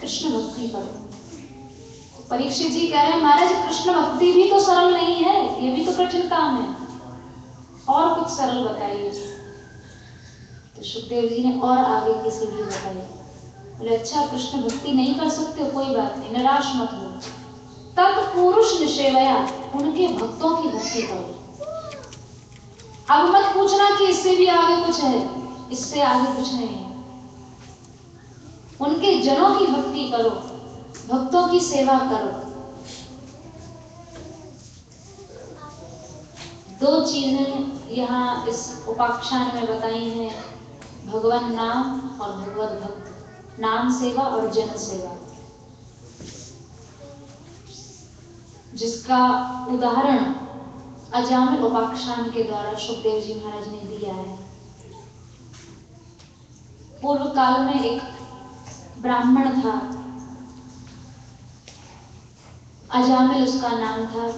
S1: कृष्ण भक्ति करो। परीक्षित जी कह रहे हैं, महाराज कृष्ण भक्ति भी तो सरल नहीं है, ये भी तो कठिन काम है, और कुछ सरल बताइए। तो सुखदेव जी ने और आगे की सीढ़ी बताई। बोले, अच्छा कृष्ण भक्ति नहीं कर सकते हो, कोई बात नहीं, निराश मत हो। तत्पुरुष निषेवया, उनके भक्तों की भक्ति करो। अब मत पूछना कि इससे भी आगे कुछ है, इससे आगे कुछ नहीं है। उनके जनों की भक्ति करो, भक्तों की सेवा करो। 2 चीजें यहाँ इस उपाख्यान में बताई हैं, भगवान नाम और भगवत भक्त। नाम सेवा और जन सेवा, जिसका उदाहरण अजामिल उपाख्यान के द्वारा सुखदेव जी महाराज ने दिया है। पूर्व काल में एक ब्राह्मण था, अजामिल उसका नाम था।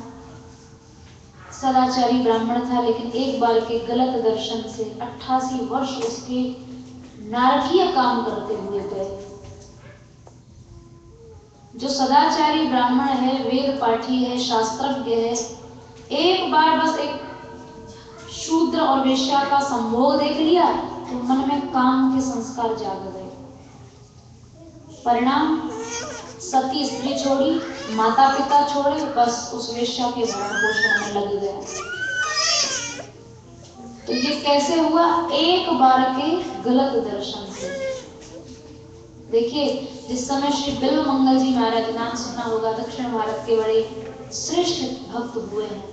S1: सदाचारी ब्राह्मण था, लेकिन एक बार के गलत दर्शन से 88 वर्ष उसके नारकीय काम करते हुए गए। जो सदाचारी ब्राह्मण है, वेद पाठी है, शास्त्रज्ञ है, एक बार बस एक शूद्र और वेश्या का संभोग देख लिया तो मन में काम के संस्कार जाग गए। परिणाम, सती स्त्री छोड़ी, माता पिता छोड़े, बस उस वेश्या के भरण पोषण में लग गया। तो ये कैसे हुआ? एक बार के गलत दर्शन से। देखिए, जिस समय श्री बिल्व मंगल जी महाराज, नाम सुना होगा, दक्षिण भारत के बड़े श्रेष्ठ भक्त हुए हैं।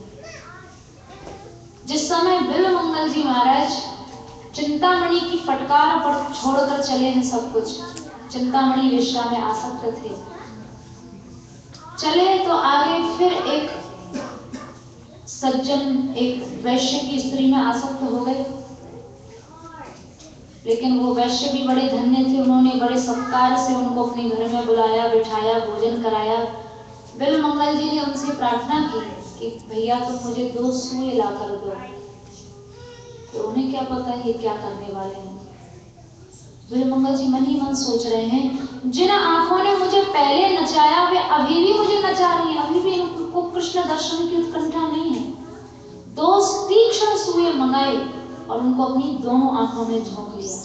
S1: जिस समय बिल्व मंगल जी महाराज चिंतामणि की फटकार पर छोड़कर चले हैं सब कुछ, चिंतामणि वेश्या में आसक्त थे, चले तो आगे फिर एक सज्जन, एक वैश्य की स्त्री में आसक्त हो गए। लेकिन वो वैश्य भी बड़े धन्य थे, उन्होंने बड़े सत्कार से उनको अपने घर में बुलाया, बिठाया, भोजन कराया। बिल्व मंगल जी ने उनसे प्रार्थना की कि भैया तुम मुझे 2 सुई ला कर दो। तो उन्हें क्या पता ये क्या करने वाले हैं। बिल्व मंगल जी मन ही मन सोच रहे हैं, जिन आंखों ने मुझे पहले नचाया वे अभी भी मुझे नचा रही हैं, अभी भी उनको कृष्ण दर्शन की उत्कंठा नहीं है। 2 तीक्ष्ण सुई मंगाए और उनको अपनी दोनों आंखों में झोंक लिया,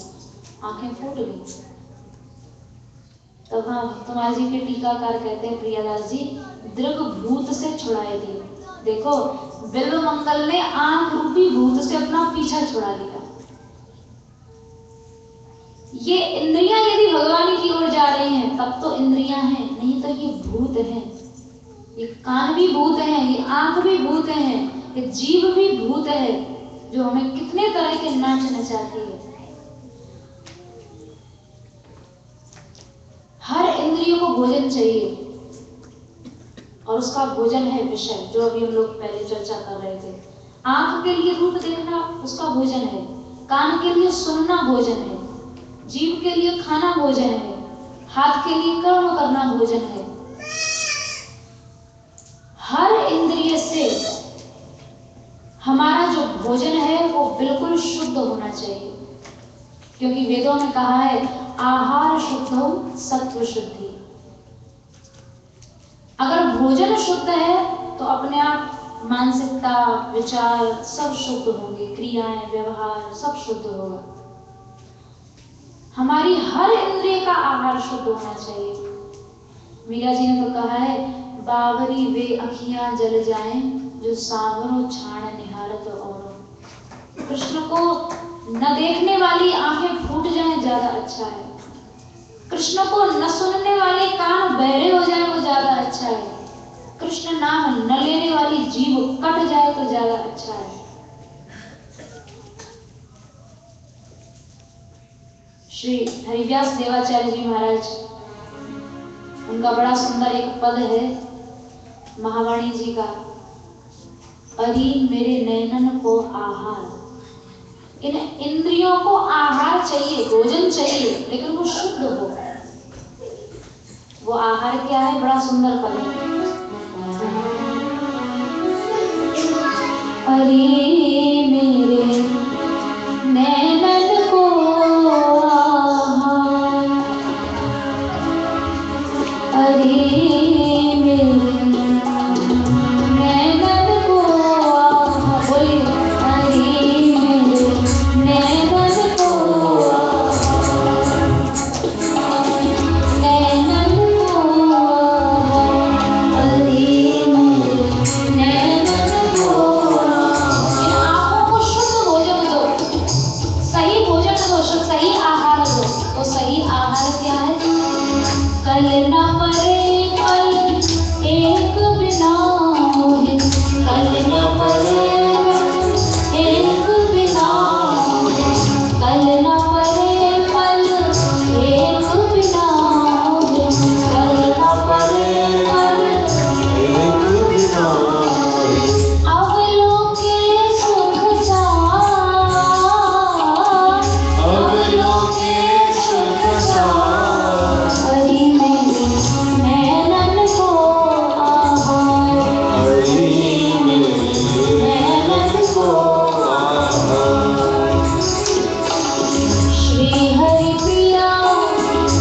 S1: आंखें फूट गई। तब हाँ, भक्तमाल जी के टीकाकार कहते हैं, प्रियादास जी दृग भूत से छुड़ाए दिए। देखो, बिल्व मंगल ने आंख रूपी भूत से अपना पीछा छुड़ा लिया। ये इंद्रियां यदि भगवान की ओर जा रही हैं तब तो इंद्रियां हैं, नहीं तो ये भूत हैं। ये कान भी भूत हैं, ये आंख भी भूत हैं, ये जीभ भी भूत है, जो हमें कितने तरह के नाच नचाती है। हर इंद्रियों को भोजन चाहिए, और उसका भोजन है विषय, जो अभी हम लोग पहले चर्चा कर रहे थे। आंख के लिए रूप देखना उसका भोजन है, कान के लिए सुनना भोजन है, जीभ के लिए खाना भोजन है, हाथ के लिए कर्म करना भोजन है, हर इंद्रिय से हमारा जो भोजन है वो बिल्कुल शुद्ध होना चाहिए, क्योंकि वेदों में कहा है आहार शुद्धम सत्व शुद्धि। अगर भोजन शुद्ध है तो अपने आप मानसिकता, विचार सब शुद्ध होंगे, क्रियाएं, व्यवहार सब शुद्ध होगा। हमारी हर इंद्रिय का आहार शुद्ध होना चाहिए। मीरा जी ने तो कहा है बावरी वे अखियां जल जाएं जो सावरों छाण निहारत और। कृष्ण को न देखने वाली आंखें फूट जाएं ज्यादा अच्छा है, कृष्ण को न सुनने वाले कान बहरे हो जाए वो ज्यादा अच्छा है, कृष्ण नाम न लेने वाली जीभ कट जाए तो ज्यादा अच्छा है। श्री हरिव्यास देवाचार्य जी महाराज, उनका बड़ा सुंदर एक पद है महावाणी जी का, अरी मेरे नयनन को आहार। इन इंद्रियों को आहार चाहिए, भोजन चाहिए, लेकिन वो शुद्ध हो। वो आहार क्या है? बड़ा सुंदर पद है, अरे मेरे नैनन को आहार, अरे मेरे नैनन को आहार, बोलिए अरे मेरे नैनन को आहार, नैनन को आहार, अरे मेरे नैनन को आहार। इन आँखों को शुद्ध भोजन दो, सही भोजन दो, सही आहार दो। तो सही आहार क्या है? कल न परे पल एक बिना मोहे, कल न परे एक बिना मोहे, कल न परे पल एक बिना मोहे, कल न परे पल एक बिना मोहे। अवलोके सुख चार, अवलोके सुख चार, हरि मेरे नैनन को आहार, हरि मेरे नैनन को आहार। श्री हरि प्रिया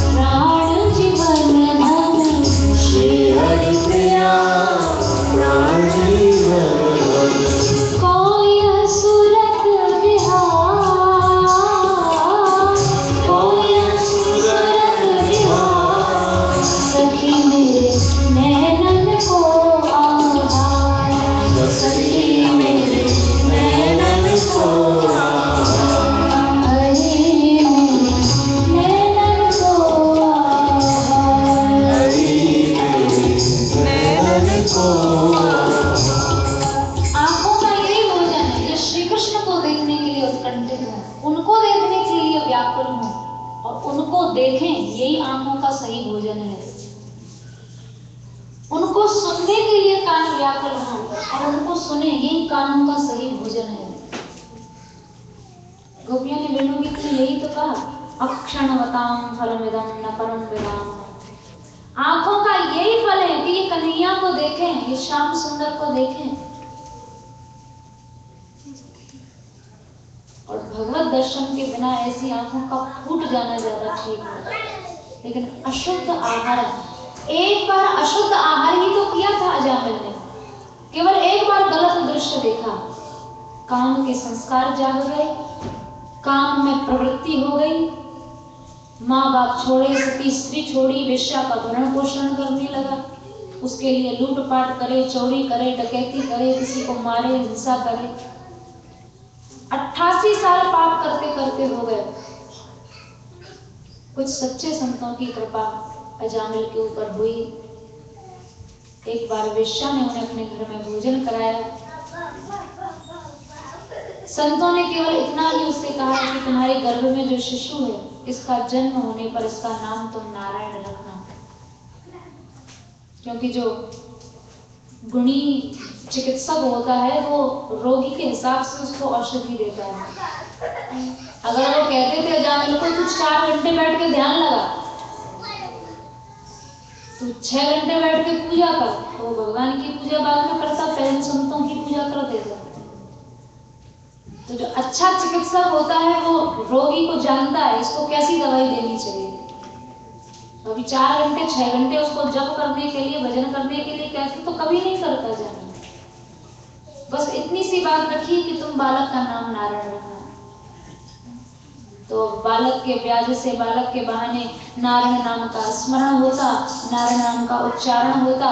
S1: प्राण जीवन धन, श्री हरि प्रिया प्राण जीवन धन। कोई सुरत विहार, कोई सुरत विहार, सखी मेरे नैनन को आहार, सखी मेरे नैनन को आहार, हरि मेरे नैनन को आहार, हरि मेरे नैनन को आहार। आंखों का यही भोजन है, जो श्री कृष्ण को देखने के लिए उत्कंठित हो, उनको देखने के लिए व्याकुल हो और उनको देखें, यही आंखों का सही भोजन है। उनको सुनने के लिए कान व्याकुल हो और उनको सुने, यही कानों का सही भोजन है। गोपियों ने वेणु गीत में यही तो कहा, अक्षणवतां फलमिदं न परं विदाम। आंखों का यही फल है कि ये कन्हैया को देखें, ये श्याम सुंदर को देखें। और भगवत दर्शन के बिना ऐसी आंखों का फूट जाना ज्यादा ठीक है। लेकिन अशुद्ध आहार, एक बार अशुद्ध आहार ही तो किया था अजामिल ने, केवल एक बार गलत दृश्य देखा, काम के संस्कार जाग गए, काम में प्रवृत्ति हो गई, माँ बाप छोड़े, सती स्त्री छोड़ी, वेश्या का भरण पोषण करने लगा, उसके लिए लूटपाट करे, चोरी करे, डकैती करे, किसी को मारे, हिंसा करे। 88 साल पाप करते करते हो गए। कुछ सच्चे संतों की कृपा अजामिल के ऊपर हुई। एक बार वेश्या ने उन्हें अपने घर में भोजन कराया। संतों ने केवल इतना ही उससे कहा कि तुम्हारे गर्भ में जो शिशु है, इसका जन्म होने पर इसका नाम तुम नारायण रखना, क्योंकि जो गुणी चिकित्सक होता है वो रोगी के हिसाब से उसको औषधि देता है। अगर वो कहते थे अजामिल को तू 4 घंटे बैठ के ध्यान लगा, तू 6 घंटे बैठ के पूजा कर, तो भगवान की पूजा बाद में करता, पहले संतों की पूजा कर देता। तो जो अच्छा चिकित्सक होता है वो रोगी को जानता है इसको कैसी दवाई देनी चाहिए। अभी 4 घंटे 6 घंटे उसको जप करने के लिए, भजन करने के लिए कहते तो कभी नहीं करता जाना। बस इतनी सी बात रखी कि तुम बालक का नाम नारायण रखना। तो बालक के ब्याज से, बालक के बहाने नारायण नाम का स्मरण होता, नारायण नाम का उच्चारण होता।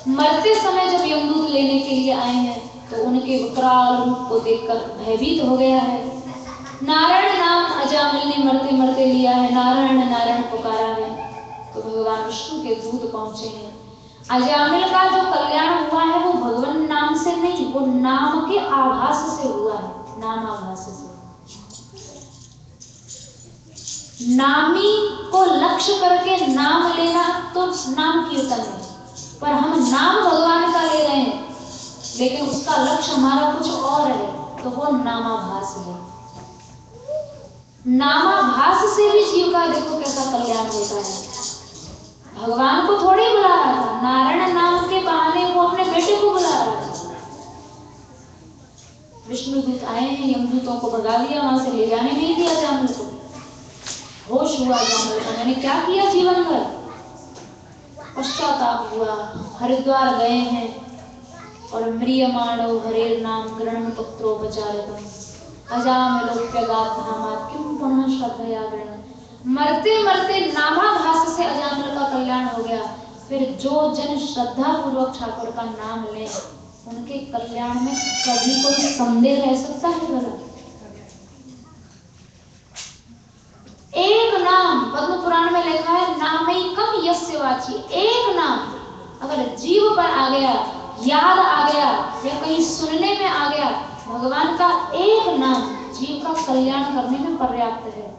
S1: मरते समय जब यमदूत लेने के लिए आए हैं तो उनके विकराल रूप को देखकर भयभीत हो गया है। नारायण नाम अजामिल ने मरते मरते लिया है, नारायण नारायण पुकारा है। तो भगवान विष्णु के दूत पहुंचे हैं। अजामिल का जो कल्याण हुआ है वो भगवान नाम से नहीं, वो नाम के आभास से हुआ है, नाम आभास से। नामी को लक्ष्य करके नाम लेना तो नाम कीर्तन है, पर हम नाम भगवान का ले रहे हैं लेकिन उसका लक्ष्य हमारा कुछ और है, तो वो नामाभास है। नामाभास से भी जीव का देखो कैसा कल्याण होता है। भगवान को थोड़ी बुला रहा था, नारायण नाम के बहाने वो अपने बेटे को बुला रहा था। विष्णु दूत आए हैं, यमदूतों को भगा दिया, वहां से ले जाने नहीं दिया जामिल को। होश हुआ जामिल को, मैंने क्या किया जीवन भर, पश्चाताप हुआ। हरिद्वार गए हैं और म्रियमाणो हरेर नाम गृहण पुत्रो बचारतम अजामिलोप्यगात धामात् किम पुनः श्रद्धया गृहण। मरते मरते नामाभास से अजामिल का कल्याण हो गया। फिर जो जन श्रद्धा पूर्वक ठाकुर का नाम ले उनके कल्याण में कभी कोई संदेह रह सकता है भला? एक नाम, पद्म पुराण में लिखा है नामैकम यस्य वाची, एक नाम अगर जीव पर आ गया, याद आ गया या कहीं सुनने में आ गया, भगवान का एक नाम जीव का कल्याण करने में पर्याप्त है।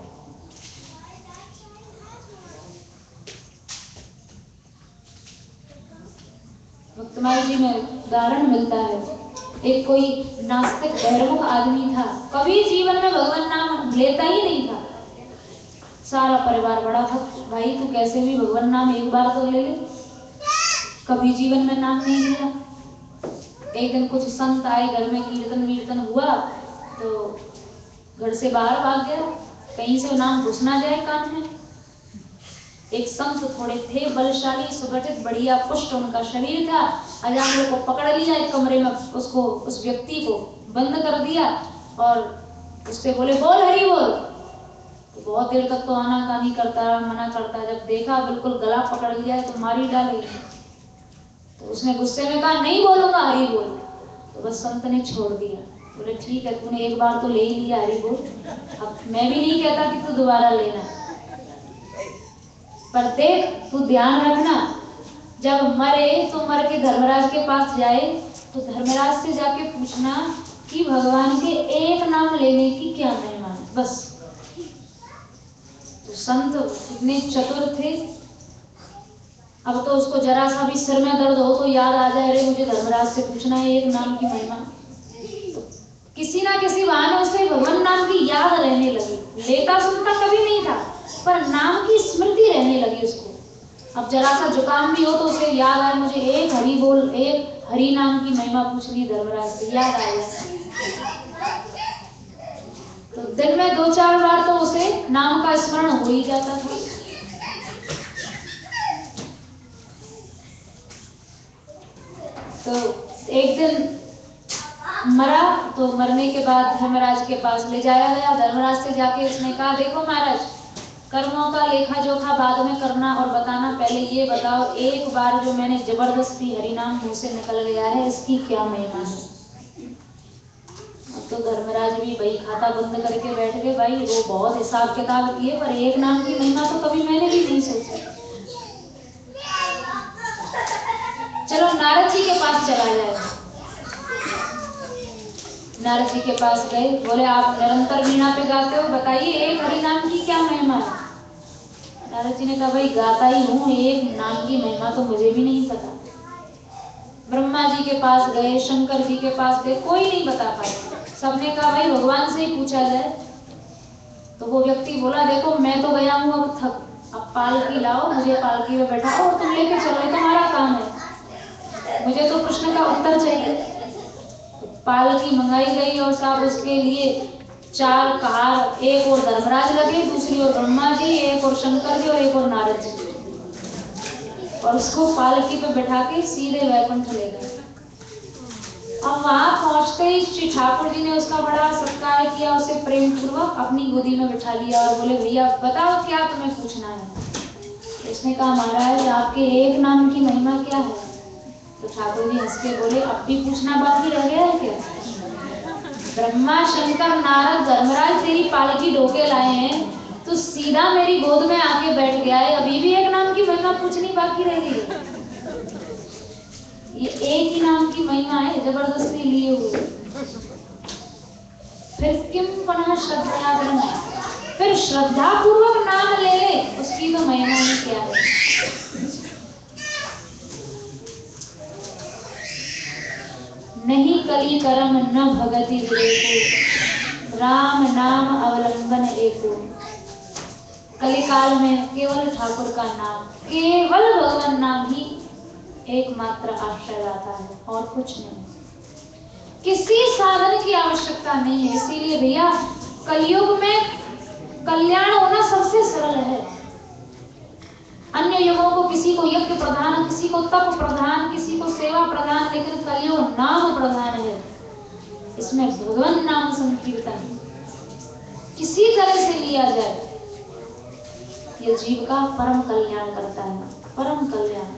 S1: भक्तमाल जी में उदाहरण मिलता है, एक कोई नास्तिक बहिर्मुख आदमी था, कभी जीवन में भगवान नाम लेता ही नहीं था। सारा परिवार बड़ा भक्त, भाई तू कैसे भी भगवान नाम एक बार तो ले ले, कभी जीवन में नाम नहीं लिया। एक दिन कुछ संत आए, घर में कीर्तन वीर्तन हुआ तो घर से बाहर भाग गया, कहीं से नाम घुस ना जाए कान में। एक संत थोड़े थे बलशाली, सुगठित, बढ़िया पुष्ट उनका शरीर था। अजामिल को पकड़ लिया एक कमरे में, उसको, उस व्यक्ति को बंद कर दिया और उससे बोले बोल हरि बोल। तो बहुत देर तक तो आनाकानी करता रहा, मना करता। जब देखा बिल्कुल गला पकड़ लिया है तो मारी डालेगी, तो उसने गुस्से में कहा नहीं बोलूंगा हरि बोल। तो बस संत ने छोड़ दिया, बोले ठीक है तूने एक बार तो ले ही लिया हरि बोल, अब मैं भी नहीं कहता कि तू दोबारा लेना, पर देख तू ध्यान रखना जब मरे तो मर के धर्मराज के पास जाए तो धर्मराज से जाके पूछना कि भगवान के एक नाम लेने की क्या महिमा है, बस। तो संत इतने चतुर थे, अब तो उसको जरा सा भी सिर में दर्द हो तो याद आ जाए, अरे मुझे धर्मराज से पूछना है एक नाम की महिमा। तो किसी ना किसी बहाने उसे भगवान नाम की याद रहने लगी। लेता सुनता कभी नहीं था, पर नाम की स्मृति रहने लगी उसको। अब जरा सा जुकाम भी हो तो उसे याद आए, मुझे एक हरि बोल, एक हरि नाम की महिमा पूछनी धर्मराज से, याद आया। तो दिन में 2-4 बार तो उसे नाम का स्मरण हो ही जाता था। तो एक दिन मरा, तो मरने के बाद धर्मराज के पास ले जाया गया। धर्मराज से जाके उसने कहा देखो महाराज, कर्मों का लेखा जोखा बाद में करना और बताना, पहले ये बताओ एक बार जो मैंने जबरदस्ती हरिनाम मुंह से निकल गया है इसकी क्या महिमा है। तो धर्मराज भी भाई खाता बंद करके बैठ गए, भाई वो बहुत हिसाब किताब किए पर एक नाम की महिमा तो कभी मैंने भी नहीं सोची। चलो नारद जी के पास चला जाए। नारद जी के पास गए, बोले आप निरंतर वीणा पे गाते हो, बताइए एक हरि नाम की क्या महिमा है। नारद जी ने कहा भाई गाता ही हूँ, एक नाम की महिमा तो मुझे भी नहीं पता। ब्रह्मा जी के पास गए, शंकर जी के पास गए, कोई नहीं बता पाया। सबने कहा भाई भगवान से ही पूछा जाए। तो वो व्यक्ति बोला देखो मैं तो गया हूँ अब थक, अब पालकी लाओ, मुझे पालकी में बैठाओ और तुम लेके चलो, ये तुम्हारा काम है, मुझे तो प्रश्न का उत्तर चाहिए। पालकी मंगाई गई और साहब उसके लिए 4 कहार, एक और धर्मराज लगे, दूसरी ओर ब्रह्मा जी, एक और शंकर जी और एक और नारद जी, और उसको पालकी पे बैठा के सीधे वैकुंठ ले गए। अब वहां पहुंचते ही श्री ठाकुर जी ने उसका बड़ा सत्कार किया, उसे प्रेम पूर्वक अपनी गोदी में बिठा लिया और बोले भैया बताओ क्या तुम्हें पूछना है। उसने कहा महाराज आपके एक नाम की महिमा क्या है। तो ठाकुर जी हंस के बोले अब भी पूछना बाकी रह गया है क्या? ब्रह्मा शंकर नारद धर्मराज तेरी पालकी ढोके लाए हैं, तो सीधा मेरी गोद में आके बैठ गया है, अभी भी एक नाम की महिमा पूछनी बाकी रह गई है। ये एक ही नाम की महिमा है, जबरदस्ती लिए हुए। फिर किम पुनः श्रद्धा करना, फिर श्रद्धा पूर्वक नाम ले ले, उसकी तो महिमा ही क्या है। नहीं कली करम न भगति विवेको, राम नाम अवलंबन एको। कलिकाल में केवल ठाकुर का नाम, केवल भगवान नाम ही एकमात्र आश्रय आता है और कुछ नहीं, किसी साधन की आवश्यकता नहीं है। इसीलिए भैया कलयुग में कल्याण होना सबसे सरल है। अन्य युगों को किसी को यज्ञ प्रधान, किसी को तप प्रधान, किसी को सेवा प्रधान, लेकिन कलयुग नाम प्रधान है। इसमें भगवान नाम संकीर्तन किसी तरह से लिया जाए, यह जीव का परम कल्याण करता है, परम कल्याण।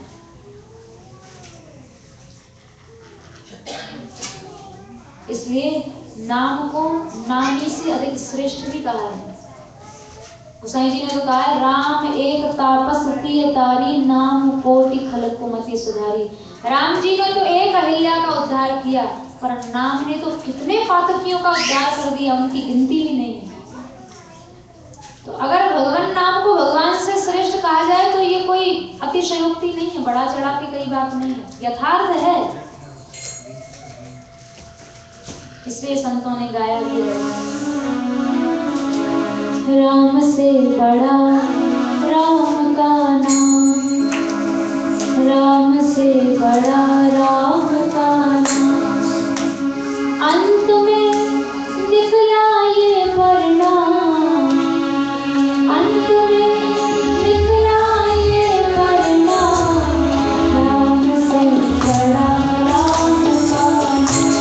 S1: इसलिए नाम को नामी से अधिक श्रेष्ठ भी कहा है। गोसाई जी ने तो कहा है राम एक तापस प्रिय तारी, नाम कोटि खलक को मति सुधारी। राम जी ने तो एक अहिल्या का उद्धार किया, पर नाम ने तो कितने पातकियों का उद्धार कर दिया, उनकी गिनती भी नहीं है। तो अगर भगवान नाम को भगवान से श्रेष्ठ कहा जाए तो ये कोई अतिशयोक्ति नहीं है, बड़ा चढ़ा के कई बात नहीं है, यथार्थ है। इसलिए संतों ने गाया भी है, राम से बड़ा राम का नाम, राम से बड़ा राम का नाम, अंत में निकला ये परिणाम, अंत में निकला ये परिणाम, राम से बड़ा राम का नाम,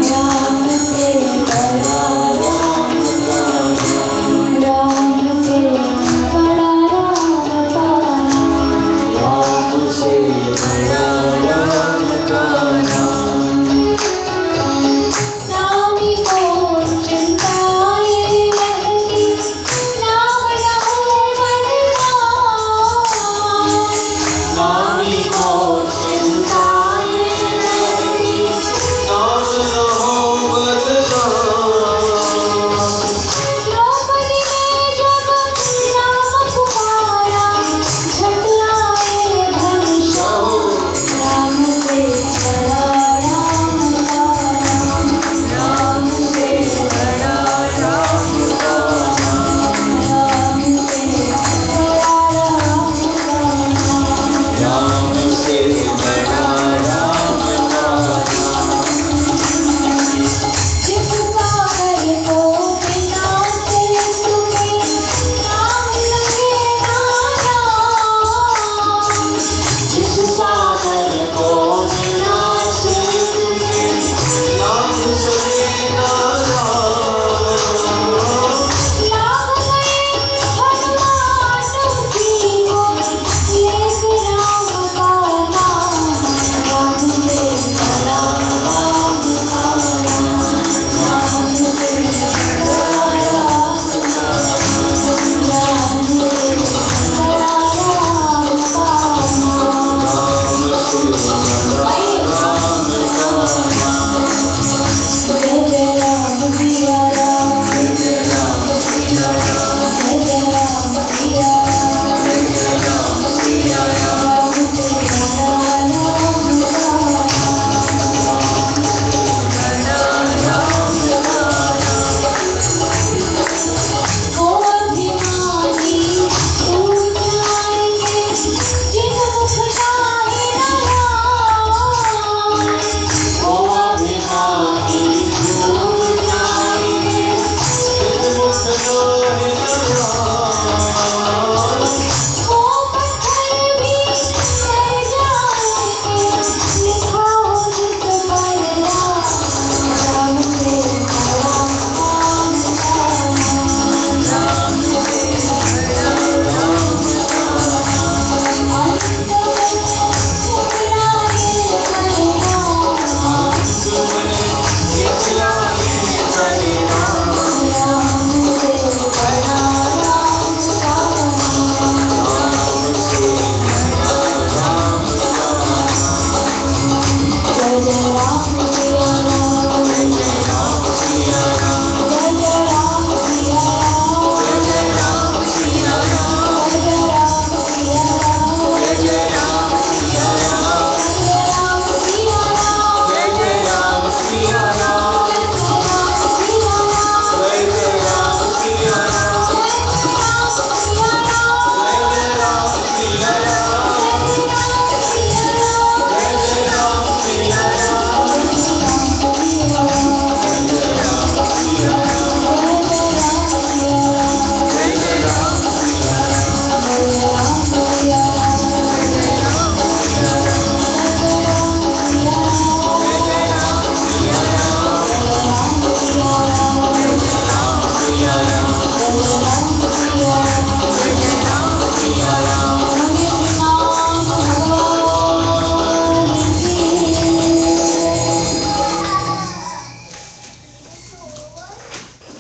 S1: राम से बड़ा राम का नाम, राम से बड़ा राम का नाम, राम से बड़ा राम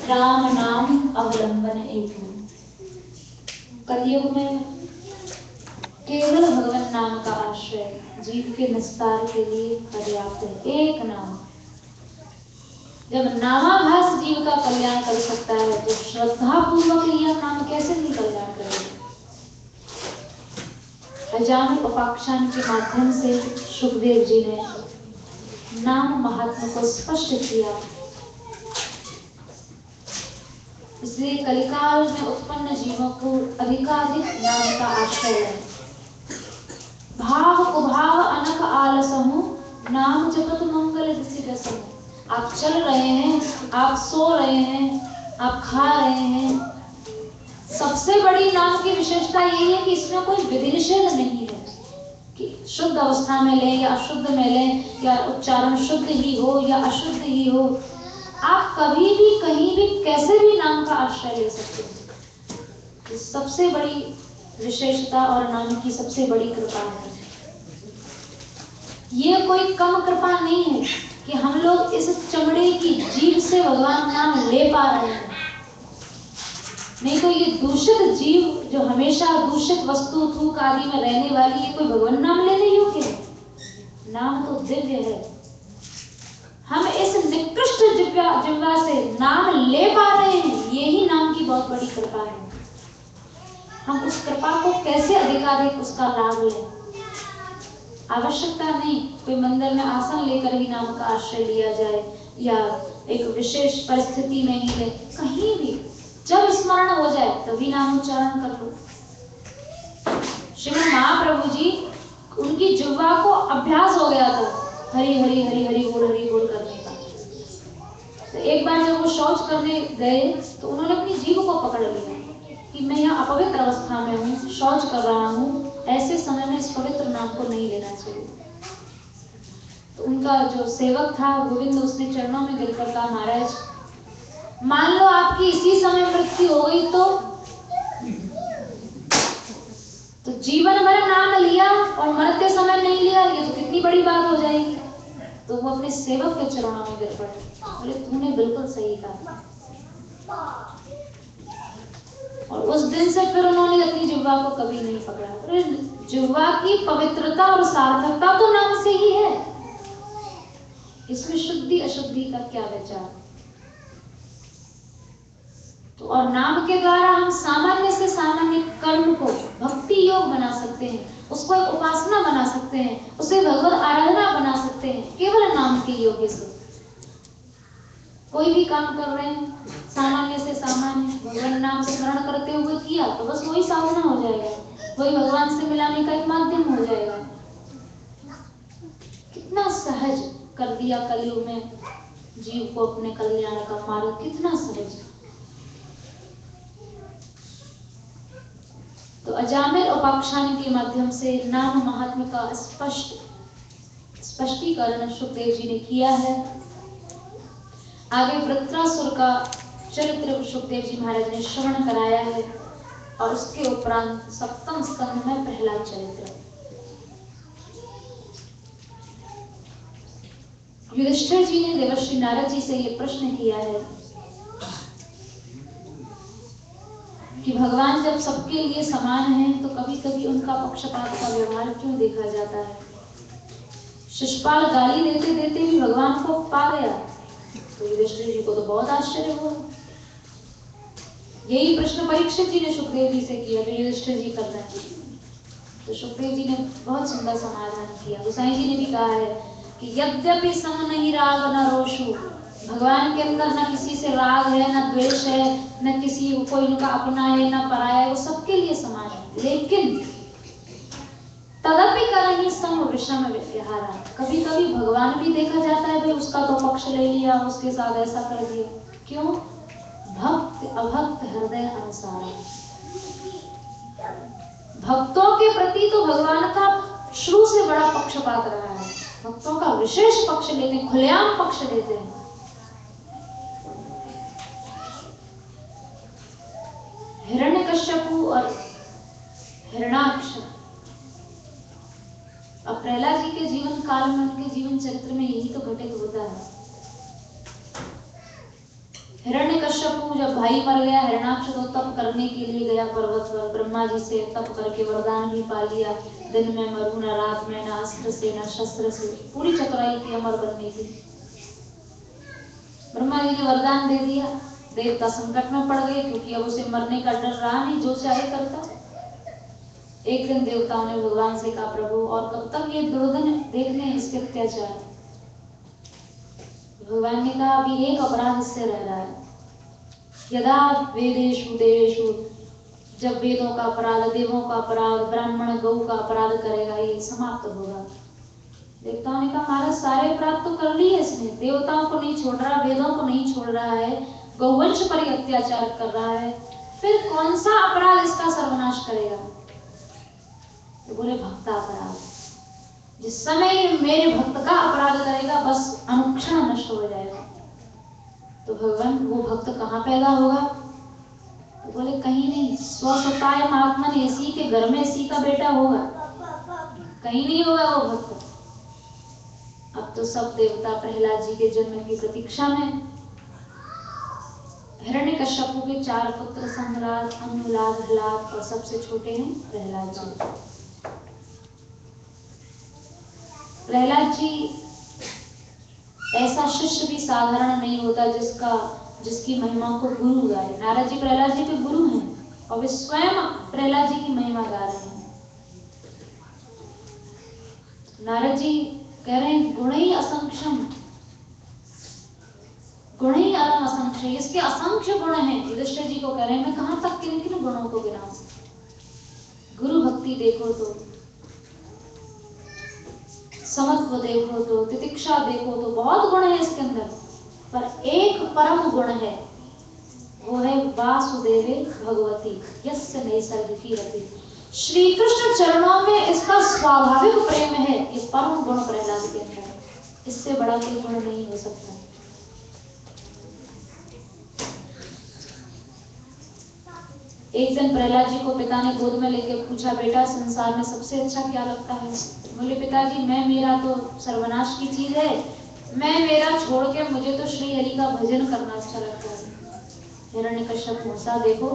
S1: राम नाम अवलंबन एक है। कलयुग में केवल भगवान नाम का आश्रय जीव के निस्तार के लिए पर्याप्त है। एक नाम, जब नामाभास जीव का कल्याण कर सकता है तो श्रद्धा पूर्वक यह नाम कैसे नहीं कल्याण करेगा। अजामिल उपाख्यान के माध्यम से सुखदेव जी ने नाम महात्मा को स्पष्ट किया। इसलिए कलिकाल में उत्पन्न जीवों को अधिकाधिक नाम का आश्रय है। भाव कुभाव अनक आलसहु नाम जपत मंगल दिसि दसहु। आप चल रहे हैं, आप सो रहे हैं, आप खा रहे हैं, सबसे बड़ी नाम की विशेषता यही है कि इसमें कोई विधि निषेध नहीं है कि शुद्ध अवस्था में लें या अशुद्ध में लें, या उच्चारण शुद्ध ही हो या अशुद्ध ही हो, आप कभी भी कहीं भी कैसे भी नाम का आश्रय ले सकते हैं। सबसे बड़ी विशेषता और नाम की सबसे बड़ी कृपा है। ये कोई कम कृपा नहीं है कि हम लोग इस चमड़े की जीभ से भगवान नाम ले पा रहे हैं। नहीं तो ये दूषित जीव जो हमेशा दूषित वस्तु थूक आदि में रहने वाली है, कोई भगवान नाम लेने योग्य है? नाम तो दिव्य है। हम इस निकृष्ट जिह्वा से नाम ले पा रहे हैं, यही नाम की बहुत बड़ी कृपा है। हम उस कृपा को कैसे अधिकाधिक उसका लाभ लें। आवश्यकता नहीं कोई मंदिर में आसन लेकर ही नाम का आश्रय लिया जाए या एक विशेष परिस्थिति में ही ले, कहीं भी जब स्मरण हो जाए तभी नाम उच्चारण कर लो। श्रीमद महाप्रभु जी, उनकी जिह्वा को अभ्यास हो गया था हरि हरि हरि हरि बोल करने का। तो एक बार जब वो शौच करने गए तो उन्होंने अपनी जीभ को पकड़ लिया कि मैं यहाँ अपवित्र अवस्था में हूँ, शौच कर रहा हूँ, ऐसे समय में इस पवित्र नाम को नहीं लेना चाहिए। तो उनका जो सेवक था गोविंद, उसने चरणों में गिरकर कहा, महाराज मान लो आपकी इसी समय मृत्यु हो गई तो जीवन भर नाम लिया और मरते समय नहीं लिया, ये तो कितनी बड़ी बात हो जाएगी। तो वो अपने सेवक के चरणों में गिर पड़े, बोले तूने बिल्कुल सही कहा। और उस दिन से फिर उन्होंने अपनी जिह्वा को कभी नहीं पकड़ा। जिह्वा की पवित्रता और सार्थकता तो नाम से ही है, इसमें शुद्धि अशुद्धि का क्या विचार। तो और नाम के द्वारा हम सामान्य से सामान्य कर्म को भक्ति योग बना सकते हैं, उसको एक उपासना बना सकते हैं, उसे भगवत आराधना बना सकते हैं केवल नाम के योग से। कोई भी काम कर रहे हैं, सामान्य से सामान्य भगवान नाम स्मरण करते हुए किया तो बस वही साधना हो जाएगा, वही भगवान से मिलाने का एक माध्यम हो जाएगा। कितना सहज कर दिया कलयुग में जीव को अपने कल्याण का मार्ग, कितना सहज। तो अजामिल उपाख्यान के माध्यम से नाम महात्म्य का स्पष्टीकरण सुखदेव जी ने किया है। आगे वृत्रासुर का चरित्र सुखदेव जी महाराज ने श्रवण कराया है और उसके उपरांत सप्तम स्कंद में पहला चरित्र। युधिष्ठिर जी ने देवर्षि नारद जी से ये प्रश्न किया है कि भगवान जब सबके लिए समान हैं तो कभी कभी उनका पक्षपात का व्यवहार क्यों देखा जाता है। शिशुपाल गाली देते देते भी भगवान को पा गया, तो युधिष्ठिर जी को तो बहुत आश्चर्य हुआ। यही प्रश्न परीक्षित जी ने सुखदेव जी से किया, तो युधिष्ठिर जी कर रहे हैं। तो सुखदेव जी ने बहुत सुंदर समाधान किया। गोसाई जी ने भी कहा है कि यद्यपि सम नहीं राग न रोषु, भगवान के अंदर न किसी से राग है, न द्वेष है, न किसी कोई उनका अपना है न पराया है, वो सबके लिए समान है। लेकिन तदपि करहि सम विषम व्यवहार, कभी कभी भगवान भी देखा जाता है भाई उसका तो पक्ष ले लिया, उसके साथ ऐसा कर दिया। क्यों? भक्त अभक्त हृदय अनुसार। भक्तों के प्रति तो भगवान का शुरू से बड़ा पक्षपात रहा है, भक्तों का विशेष पक्ष लेते हैं, खुलेआम पक्ष लेते हैं। हिरण्यकश्यपु और हिरण्याक्ष, अब प्रहलाद जी के जीवन काल में, उनके जीवन चरित्र में यही तो घटित होता है। हिरण्यकश्यपु जब भाई मर गया, हिरण्याक्ष तो तप करने के लिए गया पर्वत पर, ब्रह्मा जी से तप करके वरदान भी पा लिया, दिन में मरू न, रात में न, अस्त्र से न शस्त्र से, पूरी चतुराई थी अमर बनने की। ब्रह्मा जी ने वरदान दे दिया, देवता संकट में पड़ गए क्योंकि अब उसे मरने का डर रहा नहीं, जो चाहे करता। एक दिन देवताओं ने भगवान से कहा, प्रभु और कब तक ये दुर्योधन देखने इसके अत्याचार। भगवान ने कहा, अभी एक अपराध इससे रह रहा है, यदा वेदेषु देवेषु, जब वेदों का अपराध, देवों का अपराध, ब्राह्मण गौ का अपराध करेगा, ये समाप्त होगा। देवताओं ने कहा, महाराज सारे अपराध तो कर लिए इसने, देवताओं को नहीं छोड़ रहा, वेदों को नहीं छोड़ रहा है, गौवंश पर ही अत्याचार कर रहा है, फिर कौन सा अपराध इसका सर्वनाश करेगा? तो बोले, भक्ता अपराध, जिस समय मेरे भक्त का अपराध करेगा बस अनुक्षण नष्ट हो जाएगा। तो भगवान, वो भक्त कहाँ पैदा होगा? तो बोले, कहीं नहीं, स्वसताय महात्मन, इसी के घर में इसी का बेटा होगा, कहीं नहीं होगा वो भक्त। अब तो सब देवता प्रहलाद जी के जन्म की प्रतीक्षा में। हिरण्यकश्यपु के 4 पुत्र, सम्राट, अनुलाद, हलाद और सबसे छोटे हैं प्रहलाद जी। प्रहलाद जी ऐसा शिष्य भी साधारण नहीं होता जिसकी महिमा को गुरु गाए। नारद जी प्रहलाद जी के गुरु हैं और वे स्वयं प्रहलाद जी की महिमा गा रहे हैं। नारद जी कह रहे हैं, गुण ही असंख्यम, गुण ही अलम असंख्य, इसके असंख्य गुण हैं। युधिष्ठिर जी को कह रहे हैं, मैं कहां तक किन किन गुणों को गिनाऊं? गुरु भक्ति देखो तो, समत्व देखो तो, तितिक्षा देखो तो, बहुत गुण है इसके अंदर, पर एक परम गुण है, वो है वासुदेवे भगवती यस्य नैसर्गिकी रति। श्री कृष्ण चरणों में इसका स्वाभाविक प्रेम है, ये परम गुण प्रहलाद के अंदर है, इससे बड़ा कोई गुण नहीं हो सकता। एक दिन प्रहलाद जी को पिता ने गोद में लेकर पूछा, बेटा संसार में सबसे अच्छा क्या लगता है? बोले, पिताजी मैं, मेरा तो सर्वनाश की चीज है, मैं मेरा छोड़ के मुझे तो श्री हरि का भजन करना अच्छा लगता है। हिरण्यकश्यप हंसा, देखो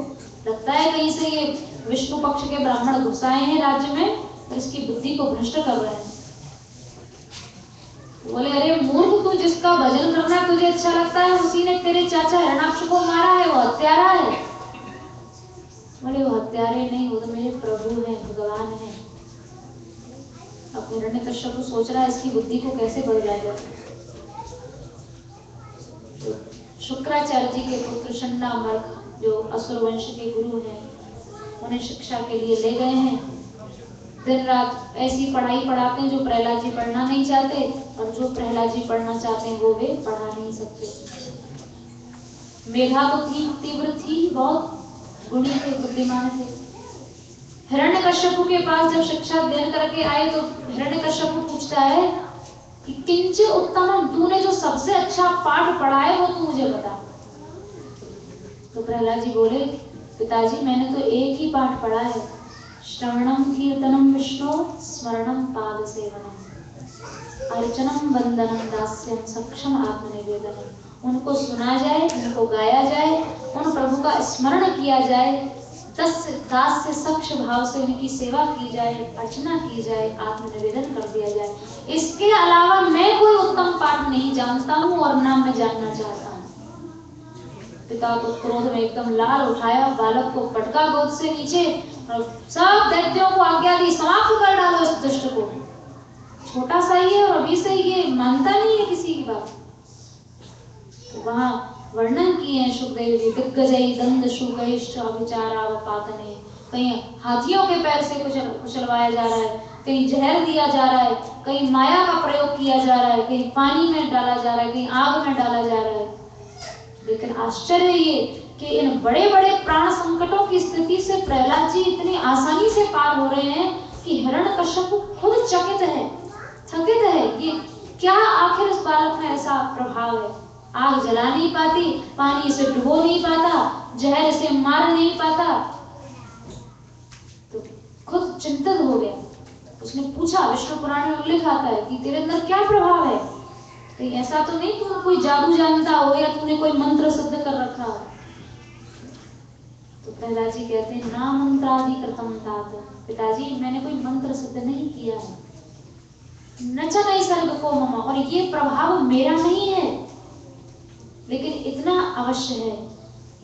S1: लगता है कहीं से ये विष्णु पक्ष के ब्राह्मण घुस आए हैं राज्य में, तो इसकी बुद्धि को भ्रष्ट कर रहे हैं। बोले, अरे मूर्ख, तू जिसका भजन करना तुझे अच्छा लगता है, उसी ने तेरे चाचा हिरण्याक्ष को मारा है, वो हत्यारा है। बोले, वो हत्यारे नहीं, वो तो मेरे प्रभु हैं, भगवान हैं। अब हिरण्यकश्यप सोच रहा है इसकी बुद्धि को कैसे बदला जाए। तो शुक्राचार्य जी के पुत्र शंडामर्क, जो असुर वंश के गुरु हैं, उन्हें शिक्षा के लिए ले गए हैं। दिन रात ऐसी पढ़ाई पढ़ाते हैं जो प्रहलाद जी पढ़ना नहीं चाहते, और जो प्रहलाद जी पढ़ना चाहते हैं वो वे पढ़ा नहीं सकते। मेधा तो थी, तीव्र थी, बहुत गुणी थे, बुद्धिमान थे। हिरण्यकश्यप के पास जब शिक्षा अध्ययन करके आए तो हिरण्यकश्यप पूछता है कि किंच उत्तमम, तूने जो सबसे अच्छा पाठ पढ़ा है वो तू मुझे बता। तो प्रहलाद जी बोले, पिताजी मैंने तो एक ही पाठ पढ़ा है, श्रवणम कीर्तनम विष्णु स्मरणम पाद सेवनम अर्चनम वंदनम दास्यम सक्षम आत्मनिवेदनम। उनको सुना जाए, उनको गाया जाए, उन प्रभु का स्मरण किया जाए, दास से सक्ष भाव से उनकी सेवा की जाए, अर्चना की जाए, आत्मनिवेदन कर दिया जाए। इसके अलावा मैं कोई उत्तम पाठ नहीं जानता हूँ और ना मैं जानना चाहता हूँ। पिता तो क्रोध में एकदम लाल उठाया, बालक को पटका गोद से नीचे और सब दैत्यों को आज्ञा दी, समाप्त कर डालो इस दुष्ट को। छोटा सा ही है और अभी से ये मानता नहीं है किसी की बात। तो वहां वर्णन किए हैं सुखदेव जी, दिग्गजई दंड शुकैश्च अविचारावपातने, कहीं हाथियों के पैर से कुचलवाया जा रहा है, कहीं जहर दिया जा रहा है, कहीं माया का प्रयोग किया जा रहा है, कहीं पानी में डाला जा रहा है, कहीं आग में डाला जा रहा है। लेकिन आश्चर्य ये कि इन बड़े बड़े प्राण संकटों की स्थिति से प्रहलाद जी इतनी आसानी से पार हो रहे हैं कि हिरण्यकश्यप खुद चकित है, थकित है। ये क्या आखिर इस बालक में ऐसा प्रभाव है? आग जला नहीं पाती, पानी इसे डुबो नहीं पाता, जहर इसे मार नहीं पाता। तो खुद चिंतित हो गया। उसने पूछा, विष्णु पुराण में उल्लेख आता है कि तेरे अंदर क्या प्रभाव है? कहीं ऐसा तो नहीं तूने कोई जादू जानता हो या तूने कोई मंत्र सिद्ध कर रखा हो। तो प्रहलाद जी कहते हैं ना मंत्रादि कृतम तात, पिताजी मैंने कोई मंत्र सिद्ध नहीं किया है। न च नैसर्ग को मम, और ये प्रभाव मेरा नहीं है, लेकिन इतना अवश्य है,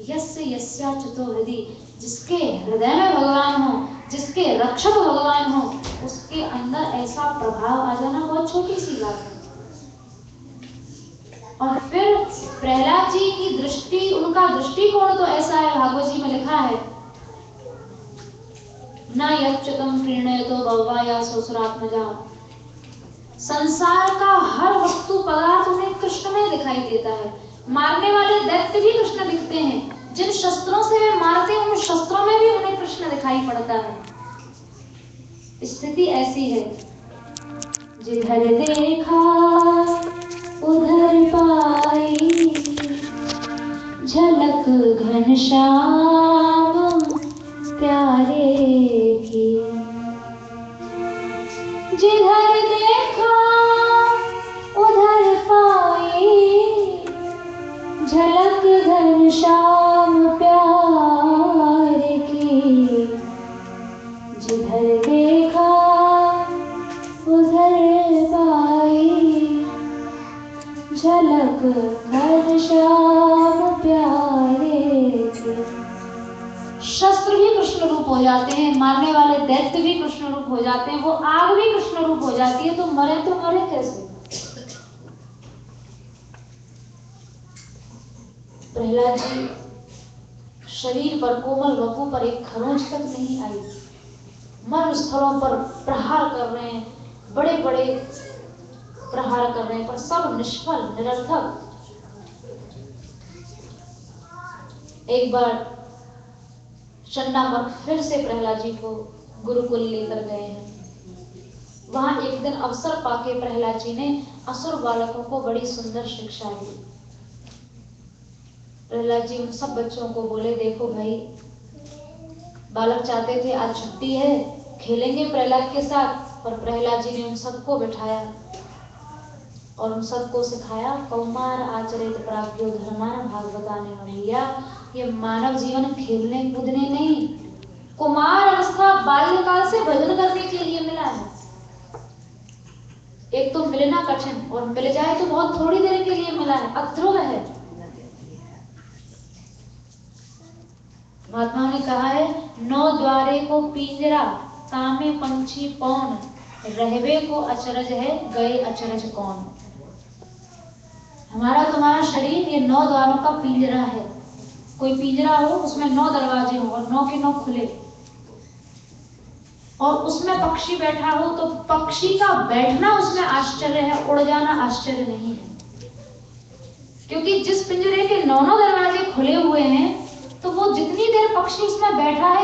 S1: यस्य यस्याच्युतो हृदि, जिसके हृदय में भगवान हो, जिसके रक्षक भगवान हो, उसके अंदर ऐसा प्रभाव आ जाना बहुत छोटी सी बात है। और फिर प्रहलाद जी की दृष्टि, उनका दृष्टिकोण तो ऐसा है, भागवत जी में लिखा है न यच्युतम प्रीणयतो भगवा या ससुरात्मजा, संसार का हर वस्तु पदार्थ उन्हें कृष्ण में दिखाई देता है। मारने वाले दैत्य भी कृष्ण दिखते हैं, जिन शस्त्रों से वे मारते हैं उन शस्त्रों में भी उन्हें कृष्ण दिखाई पड़ता है। स्थिति ऐसी है, जिधर देखा उधर पाई, झलक घनश्याम प्यारे की, जिधर देखा उधर पाई, झलक घनश्याम प्यारे की, जिधर देखा उधर पाई, झलक घनश्याम प्यारे की। शस्त्र भी कृष्ण रूप हो जाते हैं, मारने वाले दैत्य भी कृष्ण रूप हो जाते हैं, वो आग भी कृष्ण रूप हो जाती है, तो मरे कैसे? प्रहलाद जी शरीर पर, कोमल वपु पर एक खरोंच तक नहीं आई, मर्म स्थलों पर प्रहार कर रहे हैं, बड़े बड़े प्रहार कर रहे हैं, पर सब निष्फल, निरर्थक। एक बार चंडामर्क फिर से प्रहलाद जी को गुरुकुल लेकर गए हैं। वहां एक दिन अवसर पाके प्रहलाद जी ने असुर बालकों को बड़ी सुंदर शिक्षा दी। प्रहलाद जी उन सब बच्चों को बोले, देखो भाई, बालक चाहते थे आज छुट्टी है, खेलेंगे प्रहलाद के साथ, पर प्रहलाद जी ने उन सबको बिठाया और उन सबको सिखाया, कौमार आचरित प्राज्ञो धर्मान भागवताने मनीया, ये मानव जीवन खेलने कूदने नहीं, कुमार अवस्था बाल्यकाल से भजन करने के लिए मिला है। एक तो मिलना कठिन, और मिल जाए तो बहुत थोड़ी देर के लिए मिला है, अध्रुव है। महात्मा ने कहा है, 9 द्वारे को पिंजरा, तामे पंछी पौन, रहवे को अचरज है, गए अचरज कौन। हमारा तुम्हारा शरीर ये 9 द्वारों का पिंजरा है। कोई पिंजरा हो, उसमें 9 दरवाजे हो और 9 के 9 खुले, और उसमें पक्षी बैठा हो, तो पक्षी का बैठना उसमें आश्चर्य है, उड़ जाना आश्चर्य नहीं है। क्योंकि जिस पिंजरे के 9 दरवाजे खुले हुए हैं, तो वो जितनी देर पक्षी उसमें बैठा है